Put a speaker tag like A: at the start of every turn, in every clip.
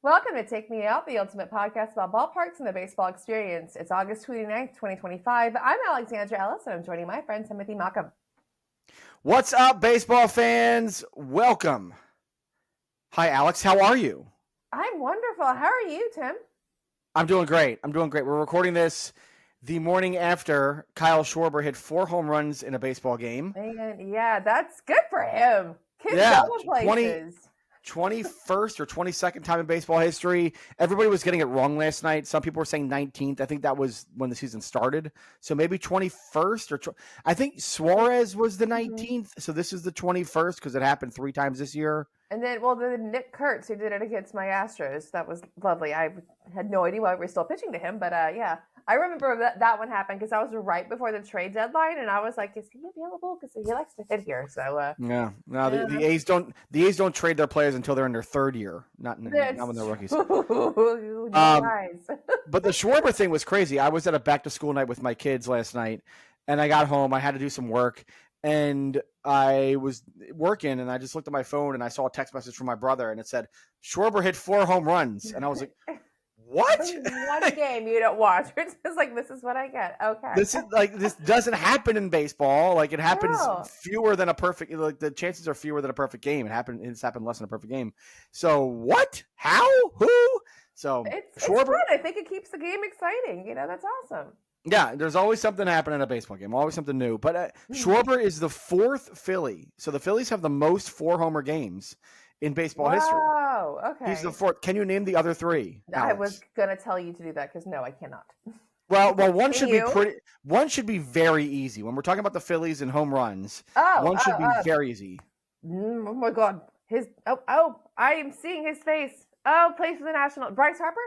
A: Welcome to Take Me Out, the ultimate podcast about ballparks and the baseball experience. It's August 29th, 2025. I'm Alexandra Ellis, and I'm joining my friend Timothy Malcolm.
B: What's up, baseball fans? Welcome. Hi, Alex. How are you?
A: I'm wonderful. How are you, Tim?
B: I'm doing great. We're recording this the morning after Kyle Schwarber hit 4 home runs in a baseball game.
A: And yeah, that's good for him. Kid's going places.
B: 21st or 22nd time in baseball history. Everybody was getting it wrong last night. Some people were saying 19th. I think that was when the season started. So maybe 21st or I think Suarez was the 19th. So this is the 21st because it happened 3 times this year.
A: And then, the Nick Kurtz who did it against my Astros. That was lovely. I had no idea why we were still pitching to him, but yeah. I remember that one happened because I was right before the trade deadline, and I was like, "Is he available?" Because he likes to hit here. So
B: the A's don't trade their players until they're in their 3rd year, not when they're rookies. But the Schwarber thing was crazy. I was at a back to school night with my kids last night, and I got home. I had to do some work, and I was working, and I just looked at my phone, and I saw a text message from my brother, and it said Schwarber hit 4 home runs, and I was like, what?
A: One game you don't watch. It's just like, this is what I get. Okay.
B: This doesn't happen in baseball. Like, it happens fewer than a perfect. Like, the chances are fewer than a perfect game. It's happened less than a perfect game. So what? How? Who? So
A: it's fun. I think it keeps the game exciting. That's awesome.
B: Yeah, there's always something happening in a baseball game. Always something new. But Schwarber is the 4th Philly. So the Phillies have the most 4-homer games in baseball history.
A: Oh, okay.
B: He's the 4th. Can you name the other 3? Alex?
A: I was gonna tell you to do that because no, I cannot.
B: Well, one should be One should be very easy. When we're talking about the Phillies and home runs, one should be very easy.
A: Oh my God, I am seeing his face. Oh, plays for the National. Bryce Harper?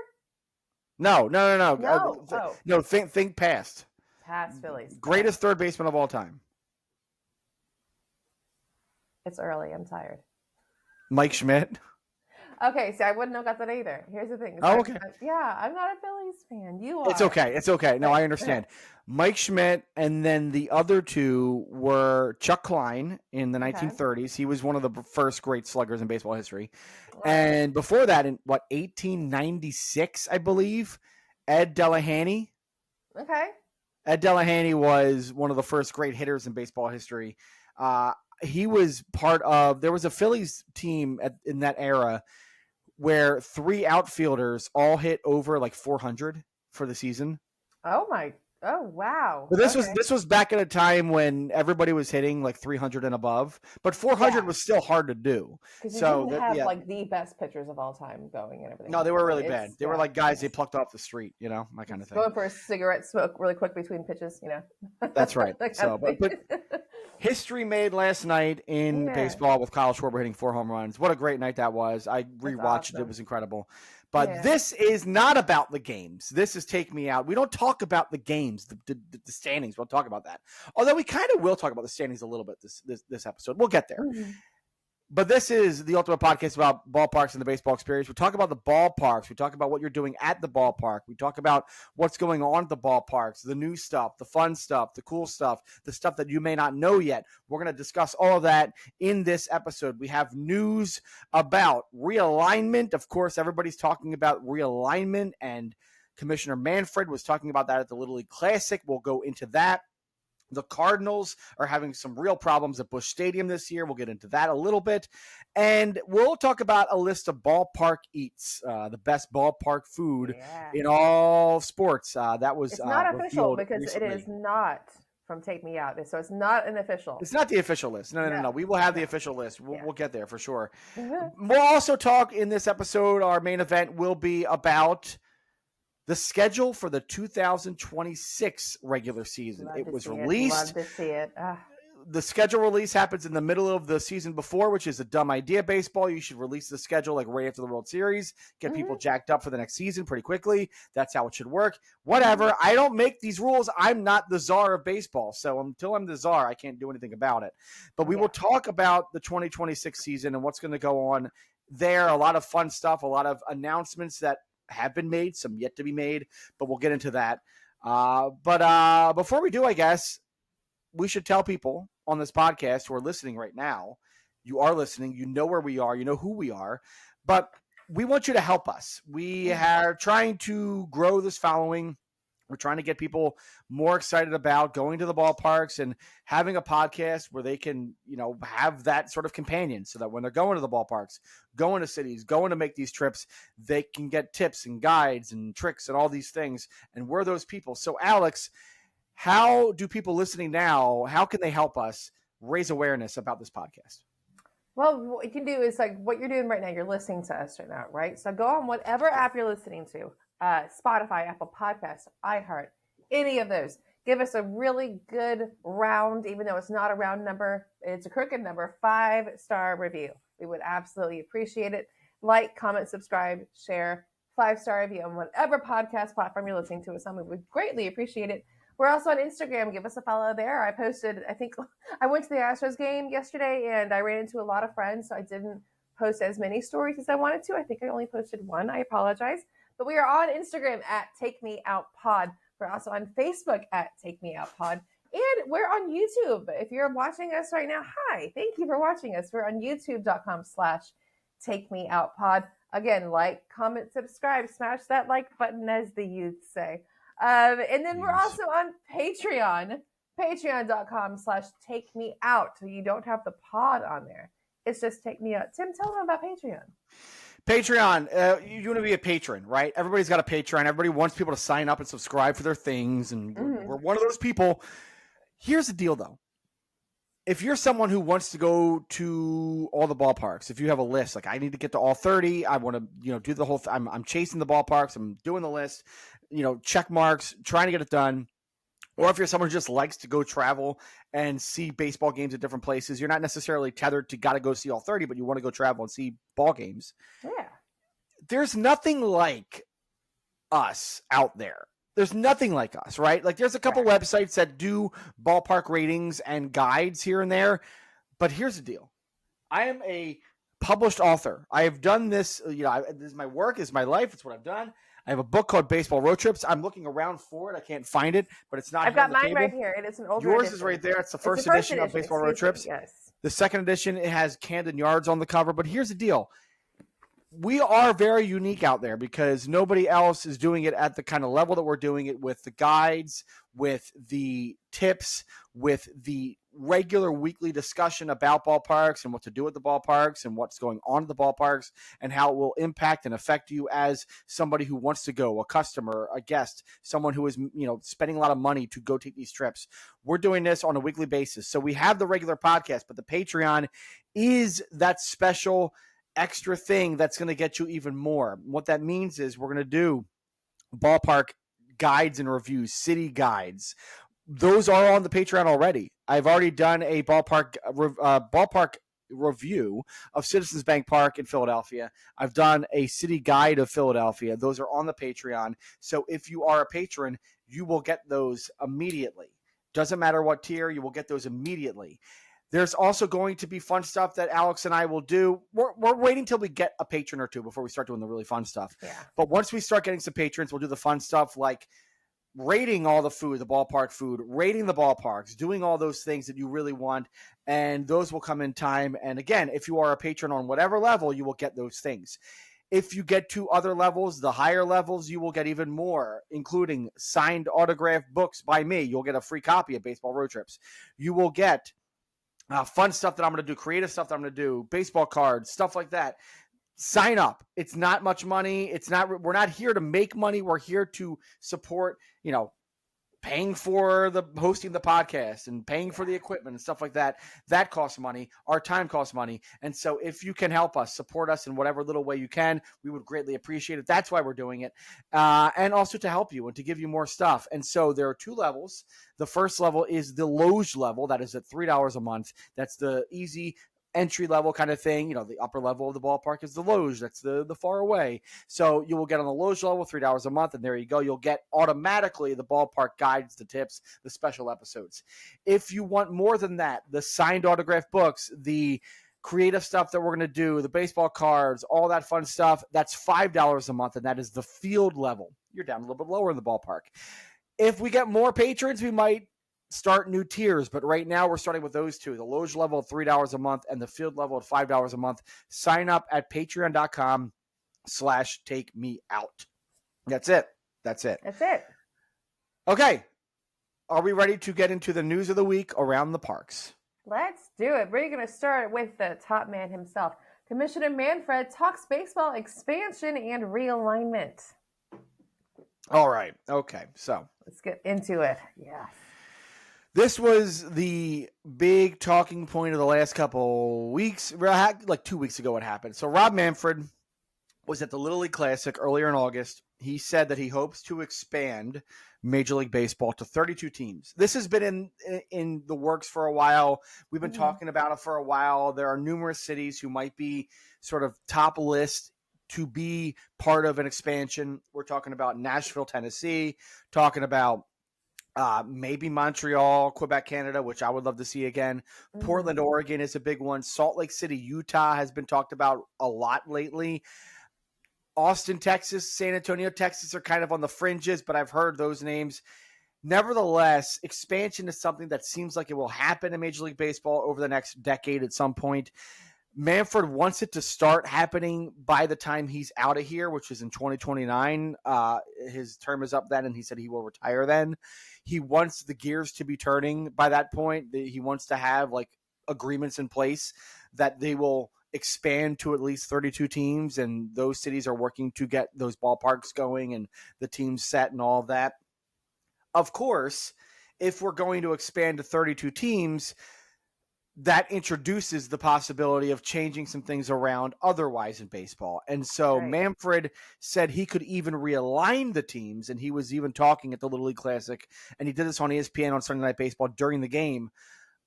B: No. No, think past.
A: Past Phillies.
B: Greatest third baseman of all time.
A: It's early. I'm tired.
B: Mike Schmidt.
A: Okay, see, I wouldn't have got that either. Here's the thing.
B: Okay.
A: I'm not a Phillies fan. You are.
B: It's okay. No, I understand. Mike Schmidt, and then the other 2 were Chuck Klein in the 1930s. He was one of the first great sluggers in baseball history. Wow. And before that, in 1896, I believe, Ed Delahanty.
A: Okay.
B: Ed Delahanty was one of the first great hitters in baseball history. He was part of – there was a Phillies team in that era where 3 outfielders all hit over like 400 for the season.
A: Oh, wow.
B: But this was back at a time when everybody was hitting like 300 and above, but 400 was still hard to do.
A: Because you didn't have like the best pitchers of all time going and everything.
B: No, they were really bad. They were like guys they plucked off the street, that kind of thing.
A: Going for a cigarette smoke really quick between pitches,
B: That's right. But history made last night in baseball with Kyle Schwarber hitting 4 home runs. What a great night that was. I rewatched it. It was incredible. But this is not about the games. This is Take Me Out. We don't talk about the games, the standings. We'll talk about that. Although we kind of will talk about the standings a little bit this episode. We'll get there. Mm-hmm. But this is the ultimate podcast about ballparks and the baseball experience. We talk about the ballparks. We talk about what you're doing at the ballpark. We talk about what's going on at the ballparks, the new stuff, the fun stuff, the cool stuff, the stuff that you may not know yet. We're going to discuss all of that in this episode. We have news about realignment. Of course, everybody's talking about realignment, and Commissioner Manfred was talking about that at the Little League Classic. We'll go into that. The Cardinals are having some real problems at Busch Stadium this year. We'll get into that a little bit. And we'll talk about a list of ballpark eats, the best ballpark food in all sports. That was
A: it's not official because recently. It is not from Take Me Out. So it's not an official.
B: It's not the official list. No. We will have the official list. We'll get there for sure. Mm-hmm. We'll also talk in this episode. Our main event will be about the schedule for the 2026 regular season. It was released.
A: Love to see it.
B: The schedule release happens in the middle of the season before, which is a dumb idea. Baseball, you should release the schedule like right after the World Series, get people jacked up for the next season pretty quickly. That's how it should work. Whatever. I don't make these rules. I'm not the czar of baseball. So until I'm the czar, I can't do anything about it. But we will talk about the 2026 season and what's going to go on there. A lot of fun stuff, a lot of announcements that have been made, some yet to be made, but we'll get into that. But before we do, I guess we should tell people on this podcast who are listening right now, you are listening, you know where we are, you know who we are, but we want you to help us. We are trying to grow this following. We're trying to get people more excited about going to the ballparks and having a podcast where they can, have that sort of companion so that when they're going to the ballparks, going to cities, going to make these trips, they can get tips and guides and tricks and all these things. And we're those people. So, Alex, how do people listening now, how can they help us raise awareness about this podcast?
A: Well, what you can do is like what you're doing right now. You're listening to us right now, right? So go on whatever app you're listening to. Spotify, Apple Podcasts, iHeart, any of those. Give us a really good round, even though it's not a round number, it's a crooked number, 5-star review. We would absolutely appreciate it. Like, comment, subscribe, share, 5-star review on whatever podcast platform you're listening to us on. We would greatly appreciate it. We're also on Instagram. Give us a follow there. I posted, I think I went to the Astros game yesterday and I ran into a lot of friends, so I didn't post as many stories as I wanted to. I think I only posted one. I apologize. But we are on Instagram at Take Me Out Pod. We're also on Facebook at Take Me Out Pod. And we're on YouTube. If you're watching us right now, hi. Thank you for watching us. We're on youtube.com/Take Me Out Pod. Again, like, comment, subscribe, smash that like button, as the youth say. And then we're also on Patreon, patreon.com/Take Me Out. So you don't have the pod on there. It's just Take Me Out. Tim, tell them about Patreon.
B: Patreon, you want to be a patron, right? Everybody's got a Patreon. Everybody wants people to sign up and subscribe for their things, and we're one of those people. Here's the deal, though. If you're someone who wants to go to all the ballparks, if you have a list, like I need to get to all 30, I want to, do the whole I'm chasing the ballparks, I'm doing the list, check marks, trying to get it done. Or if you're someone who just likes to go travel and see baseball games at different places, you're not necessarily tethered to got to go see all 30, but you want to go travel and see ball games.
A: Yeah.
B: There's nothing like us out there. There's nothing like us, right? Like there's a couple websites that do ballpark ratings and guides here and there. But here's the deal. I am a published author. I have done this, this is my work, it's my life, it's what I've done. I have a book called Baseball Road Trips. I'm looking around for it. I can't find it, but it's not.
A: I've got mine right here. It is an older
B: Yours
A: edition.
B: is right there. It's the first edition of Baseball Road Trips.
A: Yes.
B: The second edition, it has Camden Yards on the cover. But here's the deal. We are very unique out there because nobody else is doing it at the kind of level that we're doing it, with the guides, with the tips, with the regular weekly discussion about ballparks and what to do at the ballparks and what's going on at the ballparks and how it will impact and affect you as somebody who wants to go, a customer, a guest, someone who is, spending a lot of money to go take these trips. We're doing this on a weekly basis. So we have the regular podcast, but the Patreon is that special extra thing that's going to get you even more. What that means is we're going to do ballpark guides and reviews, city guides. Those are on the Patreon already. I've already done a ballpark review of Citizens Bank Park in Philadelphia. I've done a city guide of Philadelphia. Those are on the Patreon. So if you are a patron, you will get those immediately. Doesn't matter what tier, you will get those immediately. There's also going to be fun stuff that Alex and I will do. We're waiting till we get a patron or two before we start doing the really fun stuff.
A: Yeah.
B: But once we start getting some patrons, we'll do the fun stuff like rating all the food, the ballpark food, rating the ballparks, doing all those things that you really want. And those will come in time. And again, if you are a patron on whatever level, you will get those things. If you get to other levels, the higher levels, you will get even more, including signed autographed books by me. You'll get a free copy of Baseball Road Trips. You will get fun stuff that I'm going to do, creative stuff that I'm going to do, baseball cards, stuff like that. Sign up. It's not much money. We're not here to make money. We're here to support, paying for the hosting the podcast and paying for the equipment and stuff like that. That costs money. Our time costs money. And so if you can help us, support us in whatever little way you can, we would greatly appreciate it. That's why we're doing it. And also to help you and to give you more stuff. And so there are two levels. The first level is the Loge level. That is at $3 a month. That's the easy entry level kind of thing. The upper level of the ballpark is the Loge. That's the far away. So you will get on the Loge level, $3 a month, and there you go. You'll get automatically the ballpark guides, the tips, the special episodes. If you want more than that, the signed autograph books, the creative stuff that we're going to do, the baseball cards, all that fun stuff, that's $5 a month, and that is the field level. You're down a little bit lower in the ballpark. If we get more patrons, we might start new tiers, but right now we're starting with those two, the Loge level at $3 a month and the field level at $5 a month. Sign up at /take me out. That's it.
A: That's it.
B: Okay. Are we ready to get into the news of the week around the parks?
A: Let's do it. We're going to start with the top man himself. Commissioner Manfred talks baseball expansion and realignment.
B: All right. Okay. So
A: let's get into it. Yes.
B: This was the big talking point of the last couple weeks. Like 2 weeks ago, it happened. So Rob Manfred was at the Little League Classic earlier in August. He said that he hopes to expand Major League Baseball to 32 teams. This has been in the works for a while. We've been talking about it for a while. There are numerous cities who might be sort of top list to be part of an expansion. We're talking about Nashville, Tennessee, talking about maybe Montreal, Quebec, Canada, which I would love to see again. Portland, Oregon is a big one. Salt Lake City, Utah has been talked about a lot lately. Austin, Texas, San Antonio, Texas are kind of on the fringes, but I've heard those names. Nevertheless, expansion is something that seems like it will happen in Major League Baseball over the next decade at some point. Manfred wants it to start happening by the time he's out of here, which is in 2029. His term is up then, and he said he will retire then. He wants the gears to be turning by that point. He wants to have like agreements in place that they will expand to at least 32 teams, and those cities are working to get those ballparks going and the teams set and all of that. Of course, if we're going to expand to 32 teams, that introduces the possibility of changing some things around otherwise in baseball. And so Manfred said he could even realign the teams, and he was even talking at the Little League Classic, and he did this on ESPN on Sunday Night Baseball during the game,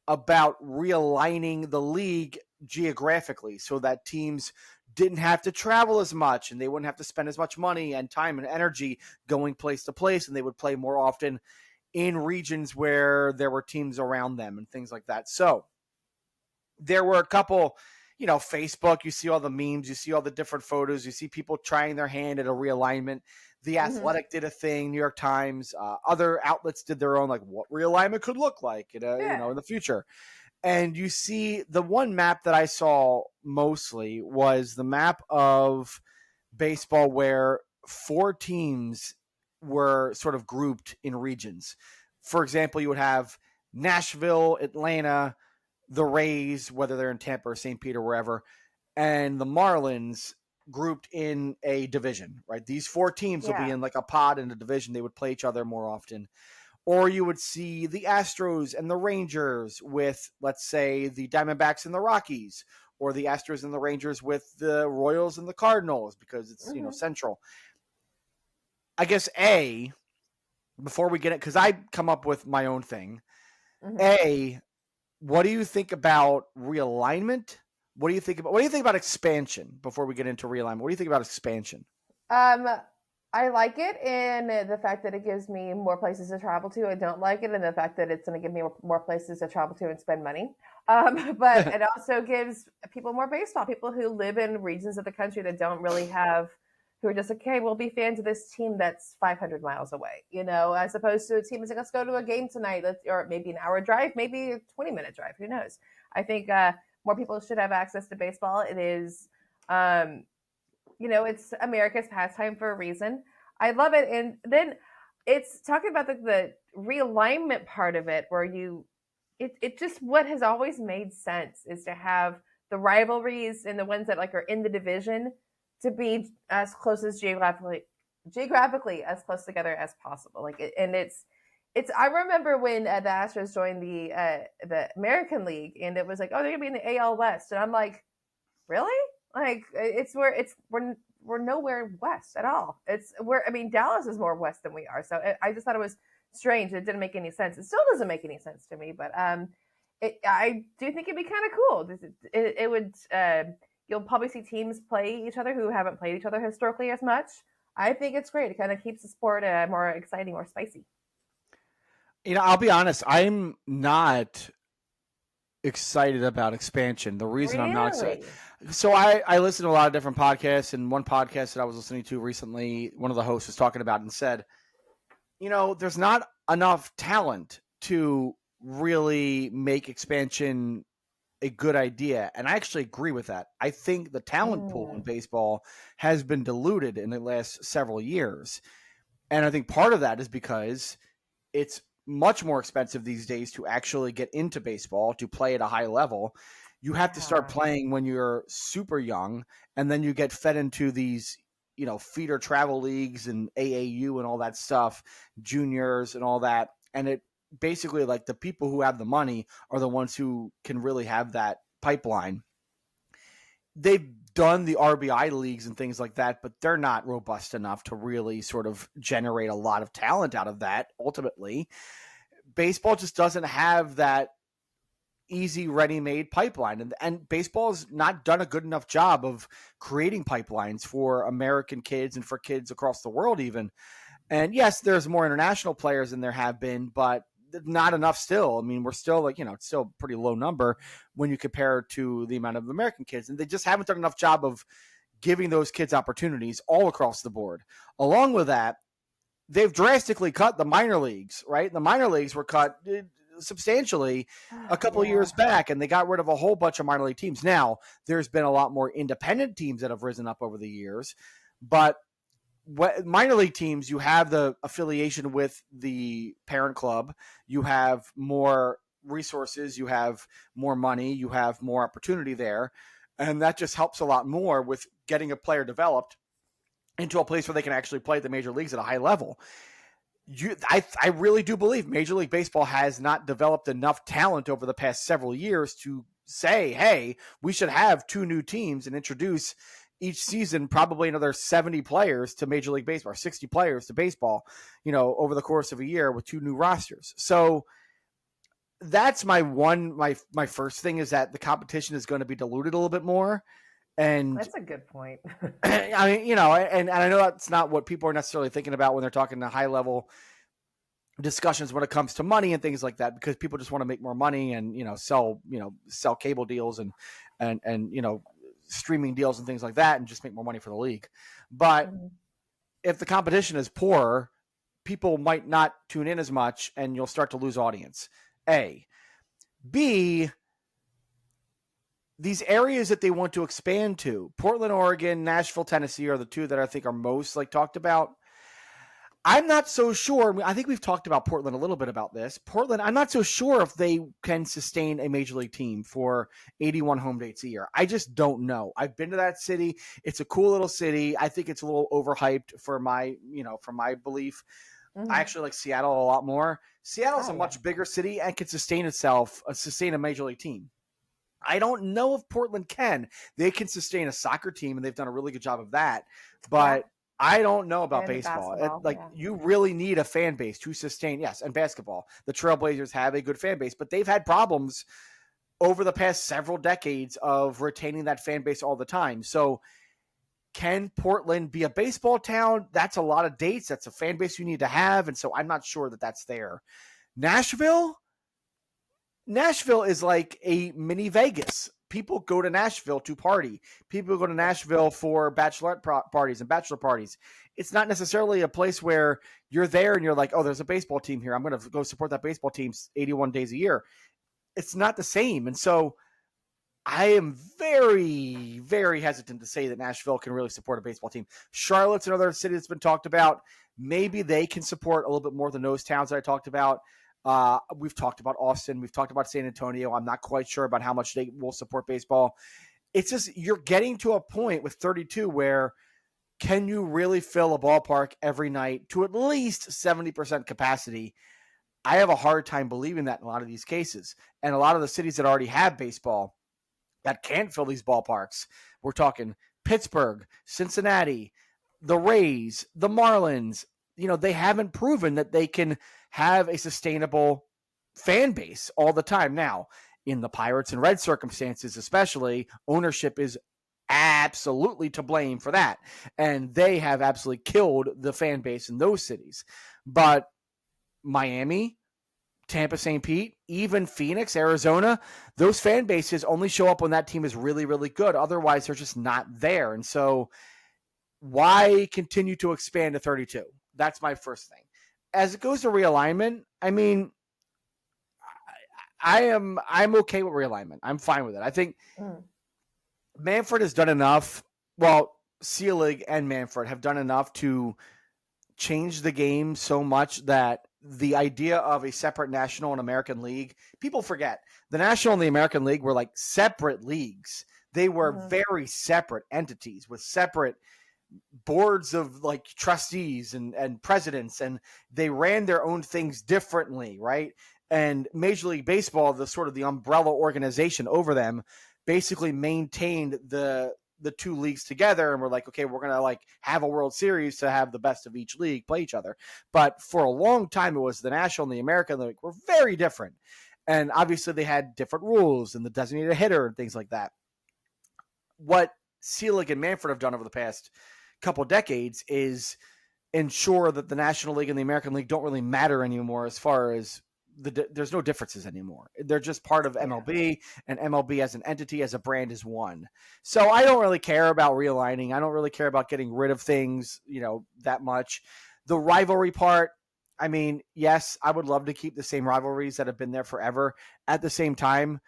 B: about realigning the league geographically so that teams didn't have to travel as much and they wouldn't have to spend as much money and time and energy going place to place, and they would play more often in regions where there were teams around them and things like that. So there were a couple, Facebook, you see all the memes, you see all the different photos, you see people trying their hand at a realignment. The Athletic did a thing, New York Times, other outlets did their own, like what realignment could look like, in the future. And you see the one map that I saw mostly was the map of baseball where 4 teams were sort of grouped in regions. For example, you would have Nashville, Atlanta, the Rays, whether they're in Tampa or St. Pete or wherever, and the Marlins grouped in a division, right? These 4 teams will be in like a pod in a division. They would play each other more often. Or you would see the Astros and the Rangers with, let's say, the Diamondbacks and the Rockies, or the Astros and the Rangers with the Royals and the Cardinals, because it's, central. I guess before we get it, because I come up with my own thing, what do you think about realignment? What do you think about expansion before we get into realignment? What do you think about expansion?
A: I like it in the fact that it gives me more places to travel to. I don't like it in the fact that it's going to give me more places to travel to and spend money. But it also gives people more baseball, people who live in regions of the country that don't really have, who are just like, okay, we'll be fans of this team that's 500 miles away, as opposed to a team that's like, let's go to a game tonight, or maybe an hour drive, maybe a 20-minute drive, who knows? I think more people should have access to baseball. It is, it's America's pastime for a reason. I love it. And then it's talking about the realignment part of it, where it just, what has always made sense is to have the rivalries and the ones that like are in the division to be as close as geographically as close together as possible. I remember when the Astros joined the American League, and it was like, oh, they're gonna be in the AL West, and I'm like, really? Like we're nowhere west at all. Dallas is more west than we are. So I just thought it was strange. It didn't make any sense. It still doesn't make any sense to me, but I do think it'd be kind of cool. It would. You'll probably see teams play each other who haven't played each other historically as much. I think it's great. It kind of keeps the sport more exciting, more spicy.
B: I'll be honest. I'm not excited about expansion. The reason I'm not excited. So I listen to a lot of different podcasts, and one podcast that I was listening to recently, one of the hosts was talking about and said, there's not enough talent to really make expansion a good idea. And I actually agree with that. I think the talent pool in baseball has been diluted in the last several years. And I think part of that is because it's much more expensive these days to actually get into baseball, to play at a high level. You have to start playing when you're super young, and then you get fed into these, feeder travel leagues and AAU and all that stuff, juniors and all that. And it basically, like, the people who have the money are the ones who can really have that pipeline. They've done the RBI leagues and things like that, but they're not robust enough to really sort of generate a lot of talent out of that. Ultimately, baseball just doesn't have that easy, ready-made pipeline. And baseball's not done a good enough job of creating pipelines for American kids and for kids across the world even. And yes, there's more international players than there have been, but not enough still. I mean, we're still it's still a pretty low number when you compare to the amount of American kids. And they just haven't done enough job of giving those kids opportunities all across the board. Along with that, they've drastically cut the minor leagues, right? The minor leagues were cut substantially a couple of years back, and they got rid of a whole bunch of minor league teams. Now, there's been a lot more independent teams that have risen up over the years, but minor league teams, you have the affiliation with the parent club, you have more resources, you have more money, you have more opportunity there, and that just helps a lot more with getting a player developed into a place where they can actually play at the major leagues at a high level. I really do believe Major League Baseball has not developed enough talent over the past several years to say, hey, we should have 2 new teams and introduce each season probably another 70 players to Major League Baseball, or 60 players to baseball, over the course of a year with 2 new rosters. So that's my first thing, is that the competition is going to be diluted a little bit more. And
A: that's a good point.
B: I mean, and I know that's not what people are necessarily thinking about when they're talking to high level discussions when it comes to money and things like that, because people just want to make more money and, sell cable deals and streaming deals and things like that, and just make more money for the league. But if the competition is poor, people might not tune in as much, and you'll start to lose audience. A. B, these areas that they want to expand to, Portland, Oregon, Nashville, Tennessee, are the 2 that I think are most talked about. I'm not so sure. I think we've talked about Portland a little bit about this. Portland, I'm not so sure if they can sustain a major league team for 81 home dates a year. I just don't know. I've been to that city. It's a cool little city. I think it's a little overhyped for my belief. I actually like Seattle a lot more. Seattle's a much bigger city and can sustain a major league team. I don't know if Portland can. They can sustain a soccer team, and they've done a really good job of that. But I don't know about baseball. You really need a fan base to sustain. Yes, and basketball. The Trailblazers have a good fan base, but they've had problems over the past several decades of retaining that fan base all the time. So can Portland be a baseball town? That's a lot of dates. That's a fan base you need to have, and so I'm not sure that that's there. Nashville is like a mini Vegas. People go to Nashville to party. People go to Nashville for bachelorette parties and bachelor parties. It's not necessarily a place where you're there and you're like, oh, there's a baseball team here. I'm going to go support that baseball team 81 days a year. It's not the same. And so I am very, very hesitant to say that Nashville can really support a baseball team. Charlotte's another city that's been talked about. Maybe they can support a little bit more than those towns that I talked about. We've talked about Austin. We've talked about San Antonio. I'm not quite sure about how much they will support baseball. It's just, you're getting to a point with 32 where can you really fill a ballpark every night to at least 70% capacity? I have a hard time believing that in a lot of these cases. And a lot of the cities that already have baseball that can't fill these ballparks, we're talking Pittsburgh, Cincinnati, the Rays, the Marlins, they haven't proven that they can have a sustainable fan base all the time. Now, in the Pirates and Reds circumstances, especially, ownership is absolutely to blame for that. And they have absolutely killed the fan base in those cities. But Miami, Tampa, St. Pete, even Phoenix, Arizona, those fan bases only show up when that team is really, really good. Otherwise, they're just not there. And so why continue to expand to 32? That's my first thing. As it goes to realignment, I mean, I'm okay with realignment. I'm fine with it. I think Manfred has done enough. Well, Selig and Manfred have done enough to change the game so much that the idea of a separate National and American League, people forget. The National and the American League were like separate leagues. They were very separate entities with separate boards of like trustees and presidents, and they ran their own things differently, right? And Major League Baseball, the sort of the umbrella organization over them, basically maintained the two leagues together, and we're like, okay, we're going to like have a World Series to have the best of each league play each other. But for a long time, it was the National and the American League were very different. And obviously they had different rules and the designated hitter and things like that. What Selig and Manfred have done over the past couple decades is ensure that the National League and the American League don't really matter anymore as far as there's no differences anymore. They're just part of MLB, and MLB as an entity, as a brand, is one. So I don't really care about realigning. I don't really care about getting rid of things, that much. The rivalry part, I mean, yes, I would love to keep the same rivalries that have been there forever. At the same time,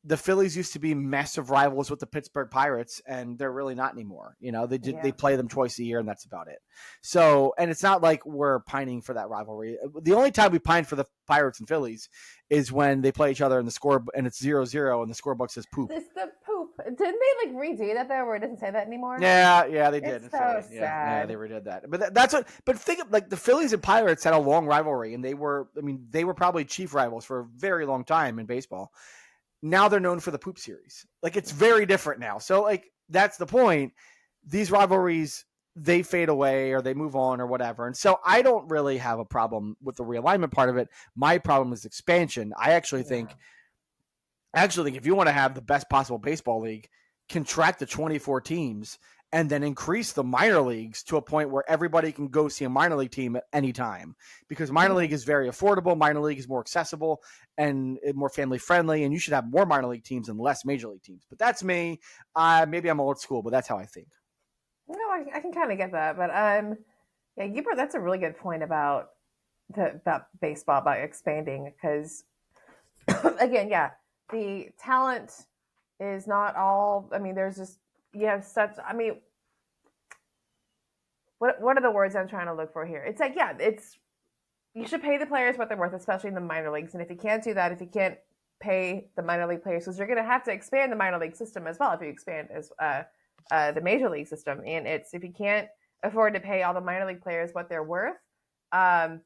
B: the Phillies used to be massive rivals with the Pittsburgh Pirates, and they're really not anymore. They play them twice a year, and that's about it. So, and it's not like we're pining for that rivalry. The only time we pine for the Pirates and Phillies is when they play each other in the score, and it's 0-0, and the scorebook says poop.
A: It's the poop. Didn't they like redo that though, where it doesn't say that anymore?
B: Yeah, they did.
A: It's so sad.
B: Yeah, they redid that. But that's what. But think of like the Phillies and Pirates had a long rivalry, and they were probably chief rivals for a very long time in baseball. Now they're known for the poop series. Like, it's very different now. So, like, that's the point. These rivalries, they fade away or they move on or whatever. And so I don't really have a problem with the realignment part of it. My problem is expansion. I actually think if you want to have the best possible baseball league, contract the 24 teams and then increase the minor leagues to a point where everybody can go see a minor league team at any time, because minor league is very affordable. Minor league is more accessible and more family friendly, and you should have more minor league teams and less major league teams. But that's me. Maybe I'm old school, but that's how I think.
A: No, I can kind of get that, but that's a really good point about baseball, about expanding, because again, the talent is not all. I mean, there's just. You have such. I mean, what are the words I'm trying to look for here? It's like, you should pay the players what they're worth, especially in the minor leagues. And if you can't do that, if you can't pay the minor league players, because you're going to have to expand the minor league system as well if you expand as the major league system. And if you can't afford to pay all the minor league players what they're worth, then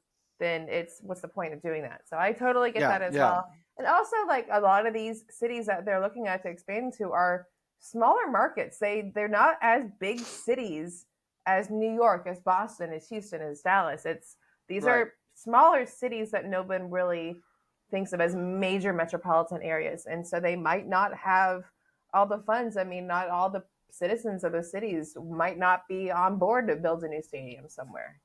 A: what's the point of doing that? So I totally get that as well. And also, like, a lot of these cities that they're looking at to expand to are smaller markets. They're not as big cities as New York, as Boston, as Houston, as Dallas. These are smaller cities that no one really thinks of as major metropolitan areas, and so they might not have all the funds. I mean, not all the citizens of the cities might not be on board to build a new stadium somewhere.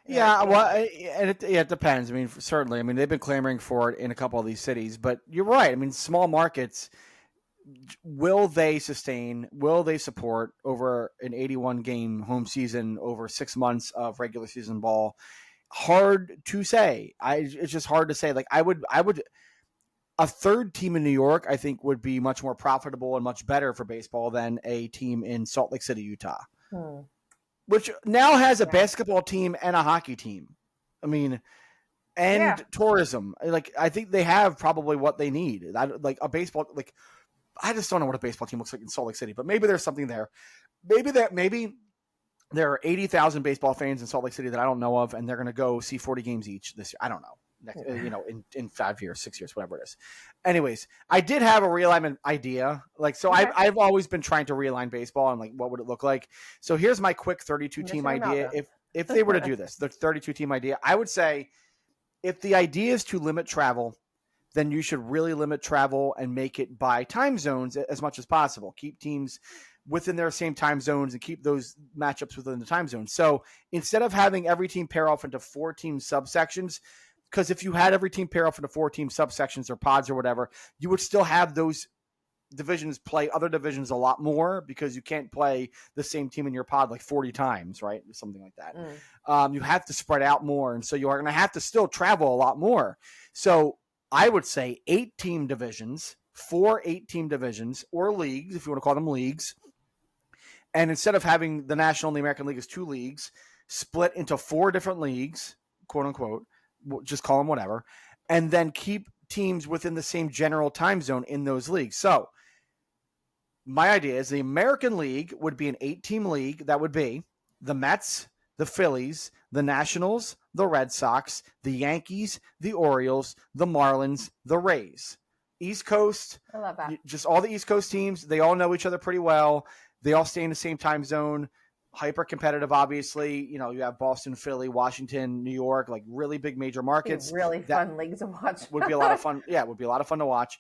B: Yeah, well, it depends. I mean, certainly. I mean, they've been clamoring for it in a couple of these cities, but you're right. I mean, small markets. Will they sustain? Will they support over an 81-game home season, over 6 months of regular season ball? Hard to say. It's just hard to say. Like, I would. A third team in New York, I think, would be much more profitable and much better for baseball than a team in Salt Lake City, Utah, which now has a basketball team and a hockey team. I mean, and tourism. Like, I think they have probably what they need. Like a baseball, like. I just don't know what a baseball team looks like in Salt Lake City, but maybe there's something there. Maybe there are 80,000 baseball fans in Salt Lake City that I don't know of, and they're going to go see 40 games each this year. I don't know. In 5 years, 6 years, whatever it is. Anyways, I did have a realignment idea. Like, so I've always been trying to realign baseball and like, what would it look like? So here's my quick 32 team idea. If they were to do this, the 32 team idea, I would say if the idea is to limit travel, then you should really limit travel and make it by time zones as much as possible. Keep teams within their same time zones and keep those matchups within the time zone. So instead of having every team pair off into 4 team subsections, because if you had every team pair off into 4 team subsections or pods or whatever, you would still have those divisions play other divisions a lot more, because you can't play the same team in your pod like 40 times, right? Something like that. You have to spread out more. And so you are going to have to still travel a lot more. So I would say 8-team divisions, 4 8-team divisions, or leagues, if you want to call them leagues. And instead of having the National and the American League as 2 leagues, split into 4 different leagues, quote unquote, just call them whatever, and then keep teams within the same general time zone in those leagues. So my idea is the American League would be an 8-team league. That would be the Mets, the Phillies, the Nationals, the Red Sox, the Yankees, the Orioles, the Marlins, the Rays. East Coast.
A: I love that.
B: Just all the East Coast teams. They all know each other pretty well. They all stay in the same time zone. Hyper competitive, obviously. You have Boston, Philly, Washington, New York, like really big major markets.
A: Really fun leagues to watch.
B: Would be a lot of fun. Yeah, it would be a lot of fun to watch.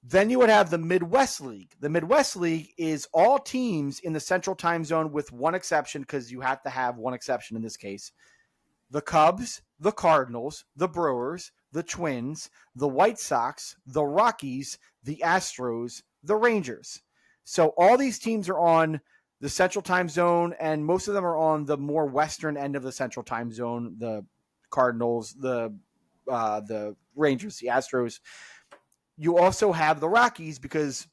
B: Then you would have the Midwest League. The Midwest League is all teams in the Central Time Zone with one exception, because you have to have one exception in this case. The Cubs, the Cardinals, the Brewers, the Twins, the White Sox, the Rockies, the Astros, the Rangers. So all these teams are on the Central Time Zone, and most of them are on the more western end of the Central Time Zone. The Cardinals, the Rangers, the Astros. You also have the Rockies because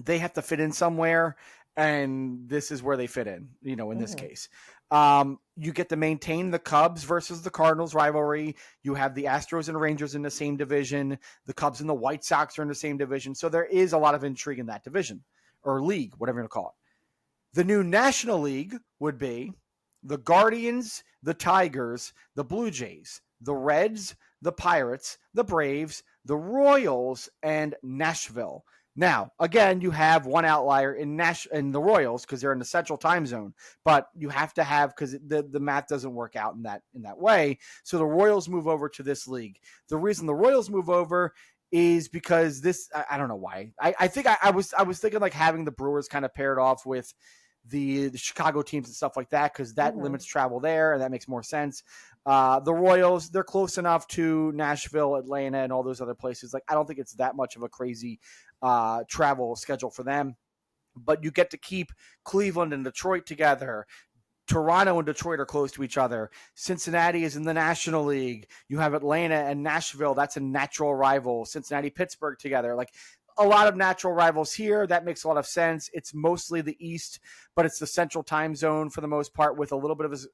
B: they have to fit in somewhere, and this is where they fit in, in this case. You get to maintain the Cubs versus the Cardinals rivalry. You have the Astros and Rangers in the same division. The Cubs and the White Sox are in the same division. So there is a lot of intrigue in that division, or league, whatever you want to call it. The new National League would be the Guardians, the Tigers, the Blue Jays, the Reds, the Pirates, the Braves, the Royals, and Nashville. Now, again, you have one outlier in the Royals because they're in the Central Time Zone, but you have to have, because the math doesn't work out in that way. So the Royals move over to this league. The reason the Royals move over is because I don't know why. I think I was thinking like having the Brewers kind of paired off with the Chicago teams and stuff like that, because that limits travel there, and that makes more sense. The Royals, they're close enough to Nashville, Atlanta, and all those other places. Like, I don't think it's that much of a crazy travel schedule for them. But you get to keep Cleveland and Detroit together. Toronto and Detroit are close to each other. Cincinnati is in the National League. You have Atlanta and Nashville. That's a natural rival. Cincinnati, Pittsburgh together. Like, a lot of natural rivals here. That makes a lot of sense. It's mostly the East, but it's the Central Time Zone for the most part, with a little bit of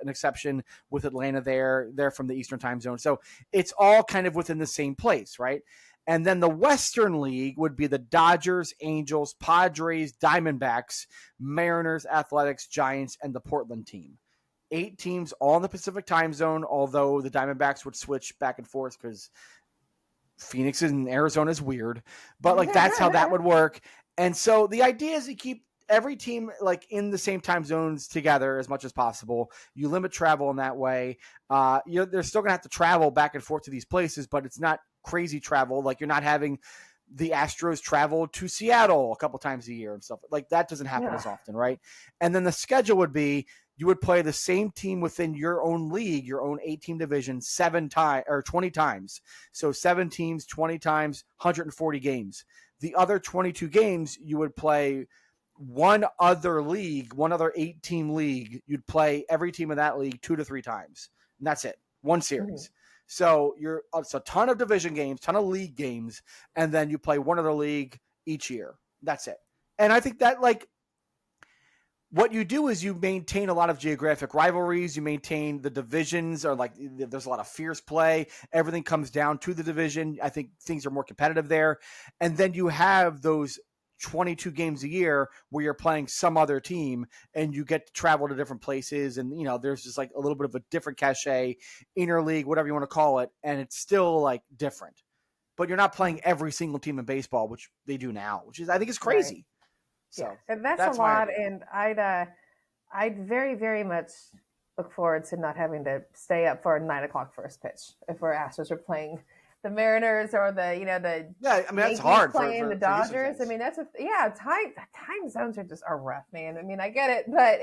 B: an exception with Atlanta there. They're from the Eastern Time Zone. So it's all kind of within the same place, right? And then the Western League would be the Dodgers, Angels, Padres, Diamondbacks, Mariners, Athletics, Giants, and the Portland team. 8 teams all in the Pacific Time Zone, although the Diamondbacks would switch back and forth because Phoenix and Arizona is weird, but like that's how that would work. And so the idea is to keep every team like in the same time zones together as much as possible. You limit travel in that way. They're still gonna have to travel back and forth to these places, but it's not crazy travel. Like, you're not having the Astros travel to Seattle a couple times a year and stuff like that. Doesn't happen as often, right? And then the schedule would be, you would play the same team within your own league, your own 8-team division, 7 times or 20 times. So 7 teams, 20 times, 140 games. The other 22 games, you would play one other 8-team league. You'd play every team in that league 2 to 3 times. And that's it. One series. So it's a ton of division games, ton of league games, and then you play one other league each year. That's it. And I think that, like, what you do is you maintain a lot of geographic rivalries. You maintain the divisions, or like there's a lot of fierce play. Everything comes down to the division. I think things are more competitive there. And then you have those 22 games a year where you're playing some other team and you get to travel to different places. And, there's just like a little bit of a different cachet, interleague, whatever you want to call it. And it's still like different, but you're not playing every single team in baseball, which they do now, which is, I think, is crazy. Right. So
A: and that's a lot. And I'd very, very much look forward to not having to stay up for a 9:00 first pitch if our Astros are playing the Mariners or the
B: that's hard
A: playing
B: for
A: the Dodgers. I mean, time zones are rough, man. I mean, I get it, but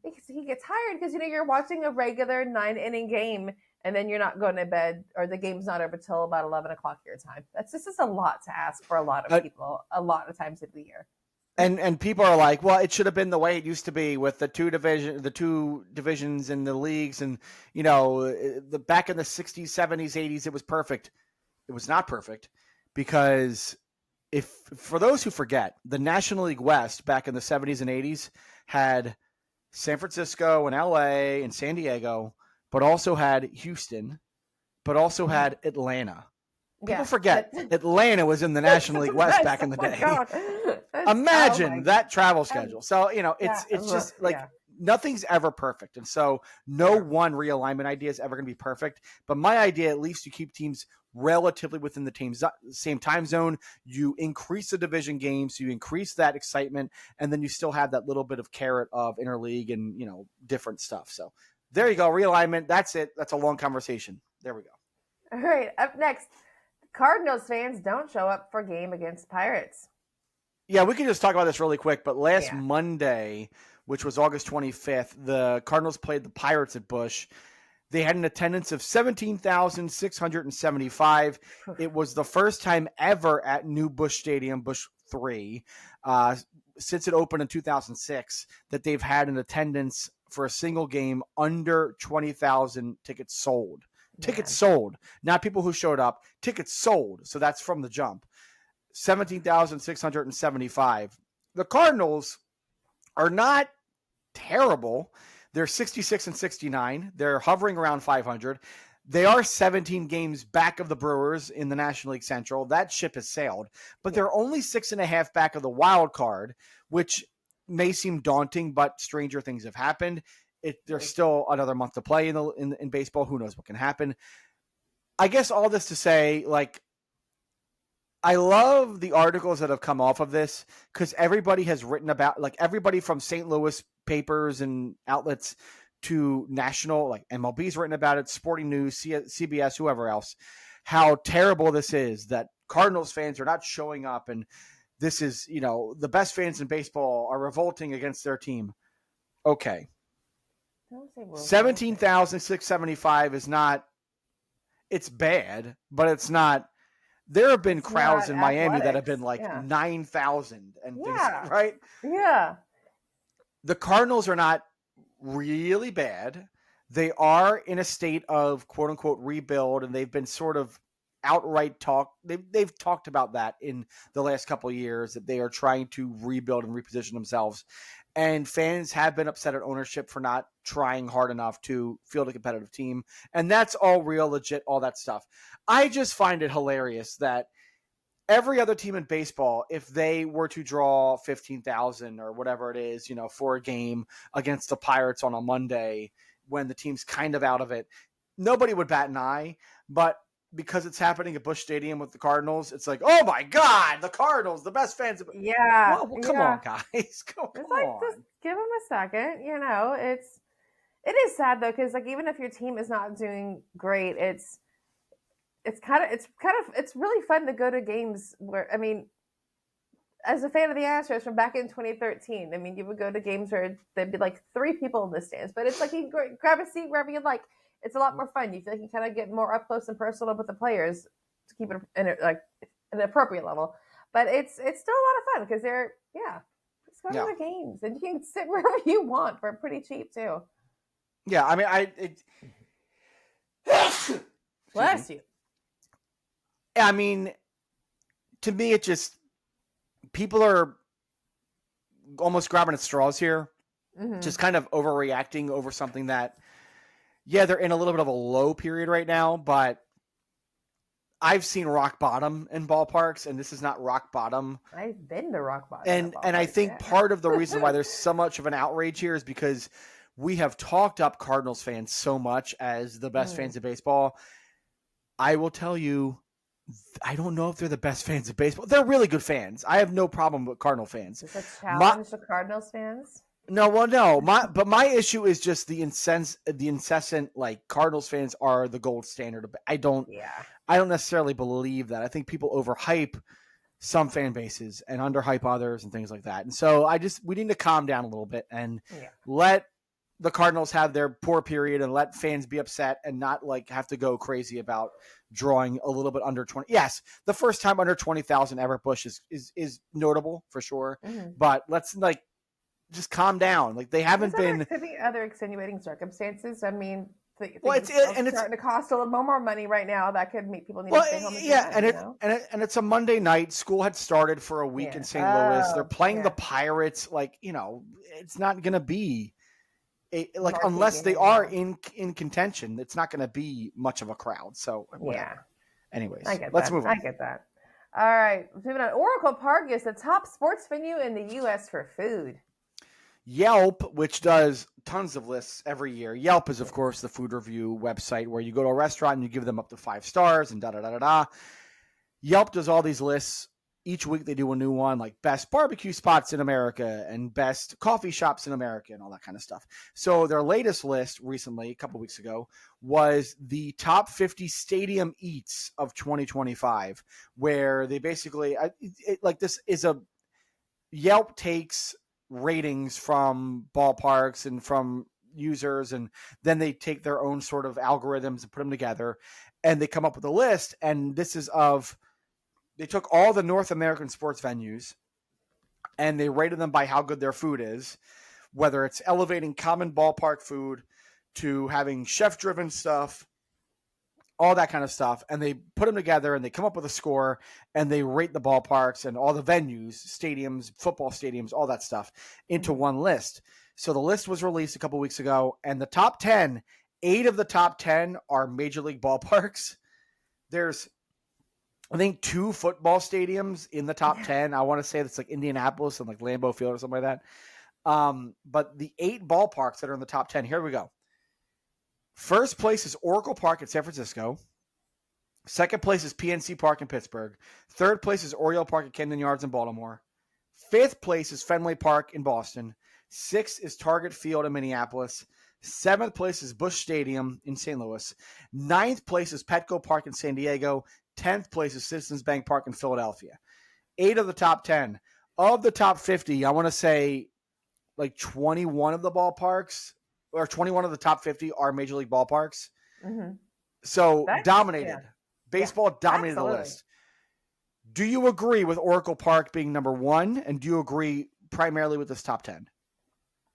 A: he gets tired because you're watching a regular 9-inning game and then you're not going to bed, or the game's not over till about 11:00 your time. This is a lot to ask for a lot of people a lot of times of the year.
B: And people are like, well, it should have been the way it used to be with the two divisions in the leagues, and back in the 60s, 70s, 80s, it was perfect. it was not perfect because for those who forget, the National League West back in the 70s and 80s had San Francisco and LA and San Diego, but also had Houston, but also had Atlanta. People forget Atlanta was in the National League West back in the day. Imagine that travel schedule. So, it's just nothing's ever perfect. And so no one realignment idea is ever going to be perfect. But my idea, at least, you keep teams relatively within the same time zone. You increase the division games, you increase that excitement, and then you still have that little bit of carrot of interleague and, different stuff. So there you go. Realignment. That's it. That's a long conversation. There we go.
A: All right. Up next, Cardinals fans don't show up for game against Pirates.
B: Yeah, we can just talk about this really quick. But last Monday, which was August 25th, the Cardinals played the Pirates at Busch. They had an attendance of 17,675. It was the first time ever at new Busch Stadium, Busch 3, since it opened in 2006, that they've had an attendance for a single game under 20,000 tickets sold. Tickets sold, not people who showed up. Tickets sold. So that's from the jump. 17,675. The Cardinals are not terrible. They're 66 and 69. They're hovering around 500. They are 17 games back of the Brewers in the National League Central. That ship has sailed, but they're only 6.5 back of the wild card, which may seem daunting, but stranger things have happened. There's still another month to play in baseball. Who knows what can happen? I guess all this to say, I love the articles that have come off of this because everybody has written about, everybody from St. Louis papers and outlets to national, MLB's written about it, Sporting News, CBS, whoever else, how terrible this is, that Cardinals fans are not showing up. And this is, the best fans in baseball are revolting against their team. Okay. 17,675 is not, it's bad, but it's not. There have been crowds in Miami that have been 9,000 and things, right?
A: Yeah.
B: The Cardinals are not really bad. They are in a state of quote unquote rebuild, and they've been sort of outright they've talked about that in the last couple of years, that they are trying to rebuild and reposition themselves. And fans have been upset at ownership for not trying hard enough to field a competitive team. And that's all real, legit, all that stuff. I just find it hilarious that every other team in baseball, if they were to draw 15,000 or whatever it is, for a game against the Pirates on a Monday when the team's kind of out of it, nobody would bat an eye. But because it's happening at Busch Stadium with the Cardinals, it's like, oh my God, the Cardinals, the best fans. Well, come on, guys. Come on.
A: Just give them a second. It is sad though, because even if your team is not doing great, it's really fun to go to games where, as a fan of the Astros from back in 2013, you would go to games where there'd be 3 people in the stands, but it's you can grab a seat wherever you like. It's a lot more fun. You feel like you kind of get more up close and personal with the players to keep it in an appropriate level. But it's still a lot of fun because just go to the games and you can sit wherever you want for pretty cheap too.
B: Yeah,
A: Bless you.
B: To me, it just, people are almost grabbing at straws here, just kind of overreacting over something that, they're in a little bit of a low period right now, but I've seen rock bottom in ballparks, and this is not rock bottom.
A: I've been to rock bottom.
B: And I think part of the reason why there's so much of an outrage here is because we have talked up Cardinals fans so much as the best fans of baseball. I will tell you, I don't know if they're the best fans of baseball. They're really good fans. I have no problem with Cardinal fans.
A: Is that challenge to Cardinals fans?
B: No, well, no. My issue is just the incessant Cardinals fans are the gold standard. I don't necessarily believe that. I think people overhype some fan bases and underhype others and things like that. And so we need to calm down a little bit and let the Cardinals have their poor period and let fans be upset and not have to go crazy about drawing a little bit under 20. Yes, the first time under 20,000 ever Busch is notable for sure. But let's just calm down. They haven't been.
A: Could be other extenuating circumstances. it's starting to cost a little more money right now. That could make people need to stay home.
B: And it's a Monday night. School had started for a week in St. Louis. They're playing the Pirates. Like, it's not going to be unless they are in contention, it's not going to be much of a crowd. So whatever. Anyways, let's move on.
A: I get that. All right, moving on. Oracle Park is the top sports venue in the U.S. for food.
B: Yelp, which does tons of lists every year. Yelp is, of course, the food review website where you go to a restaurant and you give them up to 5 stars and da-da-da-da-da. Yelp does all these lists. Each week they do a new one, like best barbecue spots in America and best coffee shops in America and all that kind of stuff. So their latest list recently, a couple weeks ago, was the top 50 stadium eats of 2025, where they basically, this is a Yelp takes ratings from ballparks and from users, and then they take their own sort of algorithms and put them together, and they come up with a list. And this is they took all the North American sports venues and they rated them by how good their food is, whether it's elevating common ballpark food to having chef-driven stuff, all that kind of stuff. And they put them together and they come up with a score and they rate the ballparks and all the venues, stadiums, football stadiums, all that stuff into one list. So the list was released a couple weeks ago, and the top 10, 8 of the top 10 are major league ballparks. There's, I think, 2 football stadiums in the top 10. I want to say that's like Indianapolis and like Lambeau Field or something like that. But the 8 ballparks that are in the top 10, here we go. First place is Oracle Park in San Francisco. Second place is PNC Park in Pittsburgh. Third place is Oriole Park at Camden Yards in Baltimore. Fifth place is Fenway Park in Boston. Sixth is Target Field in Minneapolis. Seventh place is Busch Stadium in St. Louis. Ninth place is Petco Park in San Diego. 10th place is Citizens Bank Park in Philadelphia. 8 of the top 10. Of the top 50, I want to say like 21 of the ballparks, or 21 of the top 50 are major league ballparks. Mm-hmm. So dominated. Yeah. Baseball dominated the list. Do you agree with Oracle Park being number 1? And do you agree primarily with this top 10?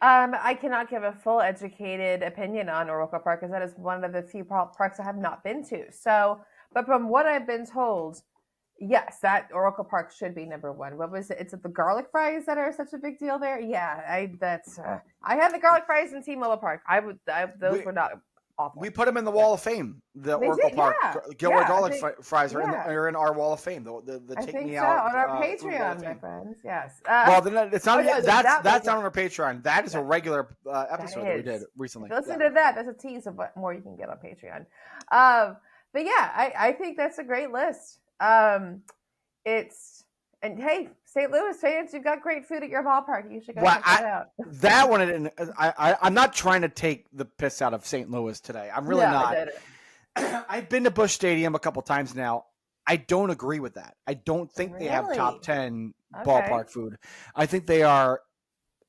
A: I cannot give a full educated opinion on Oracle Park because that is one of the few parks I have not been to. So, but from what I've been told, yes, that Oracle Park should be number 1. What was it? It's the garlic fries that are such a big deal there. Yeah, I had the garlic fries in T-Mobile Park. Those were not awful.
B: We put them in the Wall of Fame. The Oracle Park Gilroy garlic fries are in our Wall of Fame. The
A: I
B: Take
A: think
B: Me
A: so.
B: Out
A: on our Patreon, my friends. Yes.
B: Well, then it's not. That's not on our Patreon. That is a regular episode that we did recently.
A: Listen to that. That's a tease of what more you can get on Patreon. But yeah, I think that's a great list. And hey, St. Louis fans, you've got great food at your ballpark. You should go check that out.
B: That one, I'm not trying to take the piss out of St. Louis today. I'm really not. I've been to Busch Stadium a couple times now. I don't agree with that. I don't think they have top 10 ballpark food. I think they are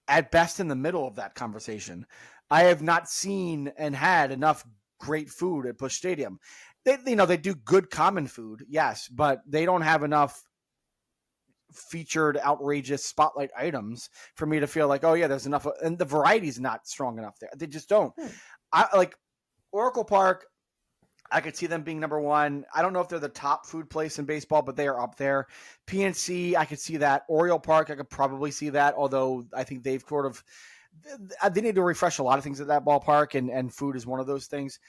B: at best in the middle of that conversation. I have not seen and had enough great food at Busch Stadium. They do good common food, yes, but they don't have enough featured outrageous spotlight items for me to feel like, oh yeah, there's enough, and the variety is not strong enough there. They just don't. I like Oracle Park. I could see them being number 1. I don't know if they're the top food place in baseball, but they are up there. PNC, I could see that. Oriole Park, I could probably see that, although I think they've they need to refresh a lot of things at that ballpark, and food is one of those things.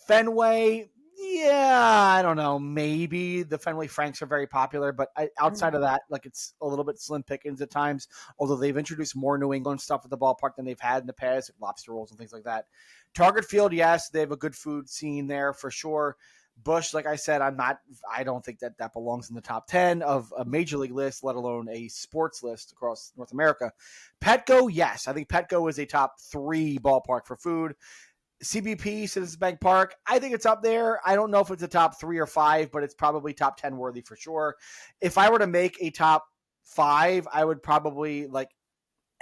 B: Fenway, yeah, I don't know. Maybe the Fenway Franks are very popular, but outside of that, like, it's a little bit slim pickings at times, although they've introduced more New England stuff at the ballpark than they've had in the past, like lobster rolls and things like that. Target Field, yes, they have a good food scene there for sure. Busch, like I said, I don't think that belongs in the top 10 of a major league list, let alone a sports list across North America. Petco, yes, I think Petco is a top 3 ballpark for food. CBP, Citizens Bank Park, I think it's up there. I don't know if it's a top 3 or 5, but it's probably top 10 worthy for sure. If I were to make a top 5, I would probably